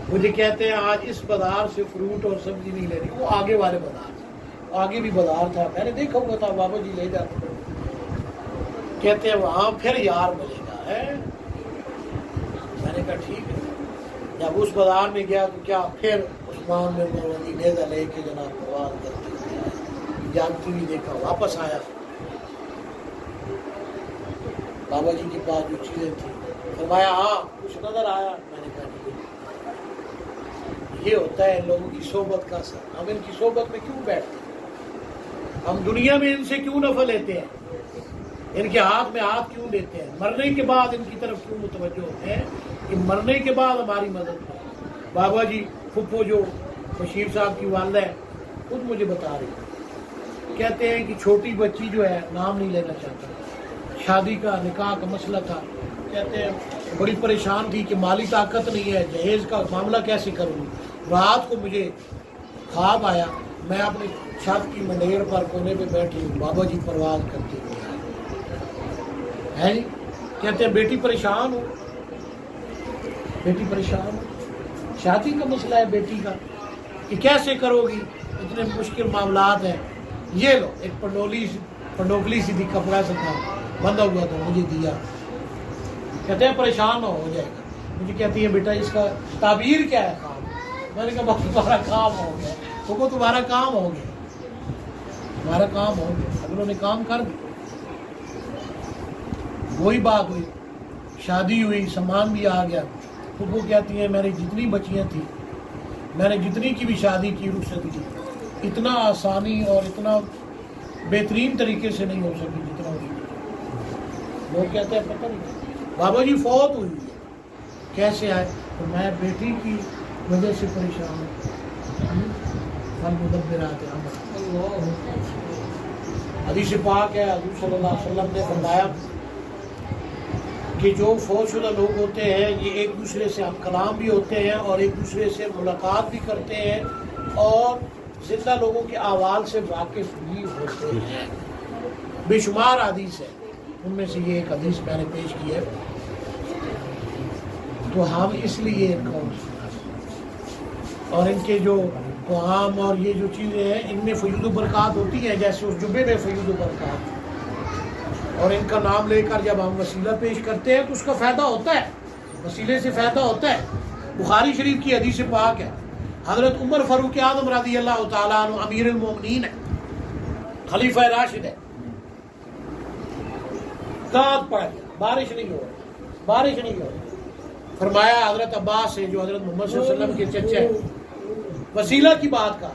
مجھے کہتے ہیں آج اس بازار سے فروٹ اور سبزی نہیں لینی، وہ آگے والے بازار سے، آگے بھی بازار تھا، میں نے دیکھا ہوا تھا، بابا جی لے جاتے کہتے ہیں وہاں پھر یار ملے گا ہے۔ میں نے کہا ٹھیک ہے۔ جب اس بازار میں گیا تو کیا پھر عثمان بن مظعون نیزہ لے کے جناب پرواز کرتے ہوئے جاگتی ہوئی دیکھا، واپس آیا بابا جی کے پاس جو چیزیں تھیں، فرمایا ہاں کچھ نظر آیا؟ میں نے کہا نہیں۔ یہ ہوتا ہے لوگوں کی صحبت کا اثر۔ ہم ان کی صحبت میں کیوں بیٹھتے ہیں؟ ہم دنیا میں ان سے کیوں نفع لیتے ہیں؟ ان کے ہاتھ میں ہاتھ کیوں لیتے ہیں؟ مرنے کے بعد ان کی طرف کیوں متوجہ ہوتے ہیں کہ مرنے کے بعد ہماری مدد کریں؟ بابا جی پھپھو جو بشیر صاحب کی والدہ ہے خود مجھے بتا رہی، کہتے ہیں کہ چھوٹی بچی جو ہے نام نہیں لینا چاہتا، شادی کا نکاح کا مسئلہ تھا، کہتے ہیں بڑی پریشان تھی کہ مالی طاقت نہیں ہے، جہیز کا معاملہ کیسے کروں۔ رات کو مجھے خواب آیا، میں اپنی چھت کی منڈیر پر کونے پہ بیٹھی ہوں، بابا جی پرواز کرتے ہوئے ہے جی۔ کہتے ہیں بیٹی پریشان ہو، بیٹی پریشان ہو، شادی کا مسئلہ ہے بیٹی کا، کہ کیسے کرو گی، اتنے مشکل معاملات ہیں۔ یہ لو ایک پنڈوکلی سی تھی، کپڑا سے تھا بندھا ہوا تھا، مجھے دیا۔ کہتے ہیں پریشان ہو جائے گا۔ مجھے کہتی ہے بیٹا اس کا تعبیر کیا ہے کام؟ میں نے کہا بابا تمہارا کام ہو گیا، وہ تمہارا کام ہو گیا، تمہارا کام ہو گیا، اب انہوں نے کام کر دیا۔ وہی بات ہوئی، شادی ہوئی، سامان بھی آ گیا۔ وہ کہتی ہیں میری جتنی بچیاں تھیں، میں نے جتنی کی بھی شادی کی رخصت کی، اتنا آسانی اور اتنا بہترین طریقے سے نہیں ہو سکی جتنا ہو سکی۔ لوگ کہتے ہیں پتہ نہیں بابا جی فوت ہوئی ہے، کیسے آئے؟ تو میں بیٹی کی وجہ سے پریشان ہوں۔ فالمدبرات امرا، حدیث پاک ہے، حضور صلی اللہ علیہ وسلم نے فرمایا کہ جو فوت شدہ لوگ ہوتے ہیں یہ ایک دوسرے سے ہم کلام بھی ہوتے ہیں اور ایک دوسرے سے ملاقات بھی کرتے ہیں اور زندہ لوگوں کے احوال سے واقف بھی ہوتے ہیں۔ بے شمار حدیث ہے، ان میں سے یہ ایک حدیث میں نے پیش کی ہے۔ تو ہم اس لیے ان کا اور ان کے جو قوام اور یہ جو چیزیں ہیں ان میں فیوض و برکات ہوتی ہیں، جیسے اس جمعے میں فیوض و برکات، اور ان کا نام لے کر جب ہم وسیلہ پیش کرتے ہیں تو اس کا فائدہ ہوتا ہے، وسیلے سے فائدہ ہوتا ہے۔ بخاری شریف کی حدیث پاک ہے، حضرت عمر فاروق اعظم رضی اللہ تعالیٰ عنہ امیر المومنین ہے، خلیفہ راشد ہے، رات پڑ گیا، بارش نہیں ہو رہی، بارش نہیں ہو رہی۔ فرمایا حضرت عباس سے جو حضرت محمد صلی اللہ علیہ وسلم کے چچے ہیں، وسیلہ کی بات کا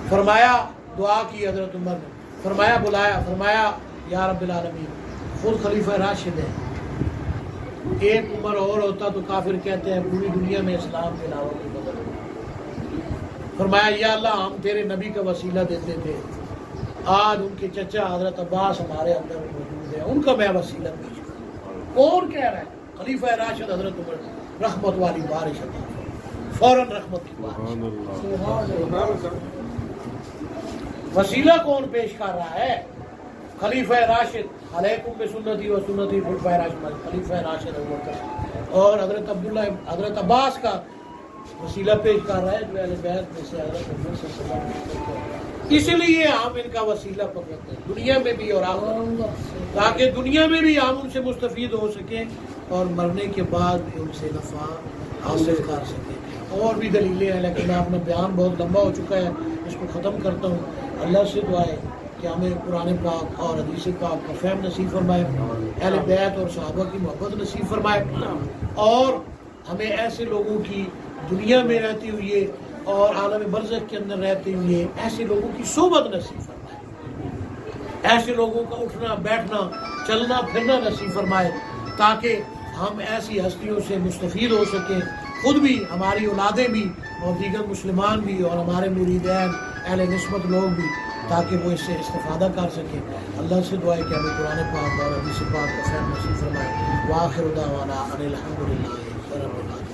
فرمایا، دعا کی حضرت عمر نے، فرمایا بلایا، فرمایا یا رب العالمین خود خلیفہ راشد ہے، ایک عمر اور ہوتا تو کافر کہتے ہیں پوری دنیا میں اسلام کے علاوہ کوئی بدل نہیں۔ فرمایا یا اللہ ہم تیرے نبی کا وسیلہ دیتے تھے، آج ان کے چچا حضرت عباس ہمارے اندر موجود ہیں، ان کا میں وسیلہ پیش کروں۔ کون کہہ رہا ہے؟ خلیفہ راشد حضرت عمر، رحمت والی بارش عطا فرما، فوراً رحمت کی بارش۔ وسیلہ کون پیش کر رہا ہے؟ خلیفہ راشد، علیکم بسنتی و سنتی خلفائے راشدین، خلیفہ راشد ابوبکر، اور حضرت عبداللہ حضرت عباس کا وسیلہ پیش کر رہا ہے جو اہل بیت میں سے حضرت محمد صلی اللہ علیہ وسلم۔ اس لیے ہم ان کا وسیلہ پکڑتے ہیں دنیا میں بھی اور آخرت میں، تاکہ دنیا میں بھی ہم ان سے مستفید ہو سکیں اور مرنے کے بعد بھی ان سے نفع حاصل کر سکیں۔ اور بھی دلیلیں ہیں لیکن میں اپنا بیان بہت لمبا ہو چکا ہے، اس کو ختم کرتا ہوں۔ اللہ سے دعا ہے کہ ہمیں قرآن پاک اور حدیث پاک کا فہم نصیب فرمائے، اہل بیت اور صحابہ کی محبت نصیب فرمائے، اور ہمیں ایسے لوگوں کی دنیا میں رہتے ہوئے اور عالم برزخ کے اندر رہتے ہوئے ایسے لوگوں کی صحبت نصیب فرمائے، ایسے لوگوں کا اٹھنا بیٹھنا چلنا پھرنا نصیب فرمائے، تاکہ ہم ایسی ہستیوں سے مستفید ہو سکیں، خود بھی، ہماری اولادیں بھی، اور دیگر مسلمان بھی، اور ہمارے مریدین اہل نسبت لوگ بھی، تاکہ وہ اس سے استفادہ کر سکیں۔ اللہ سے دعا ہے کہ ہمیں قرآن پاک اور حدیث پاک کا فہم نصیب فرمائے۔ وآخر دعوانا ان الحمد للہ رب العالمین۔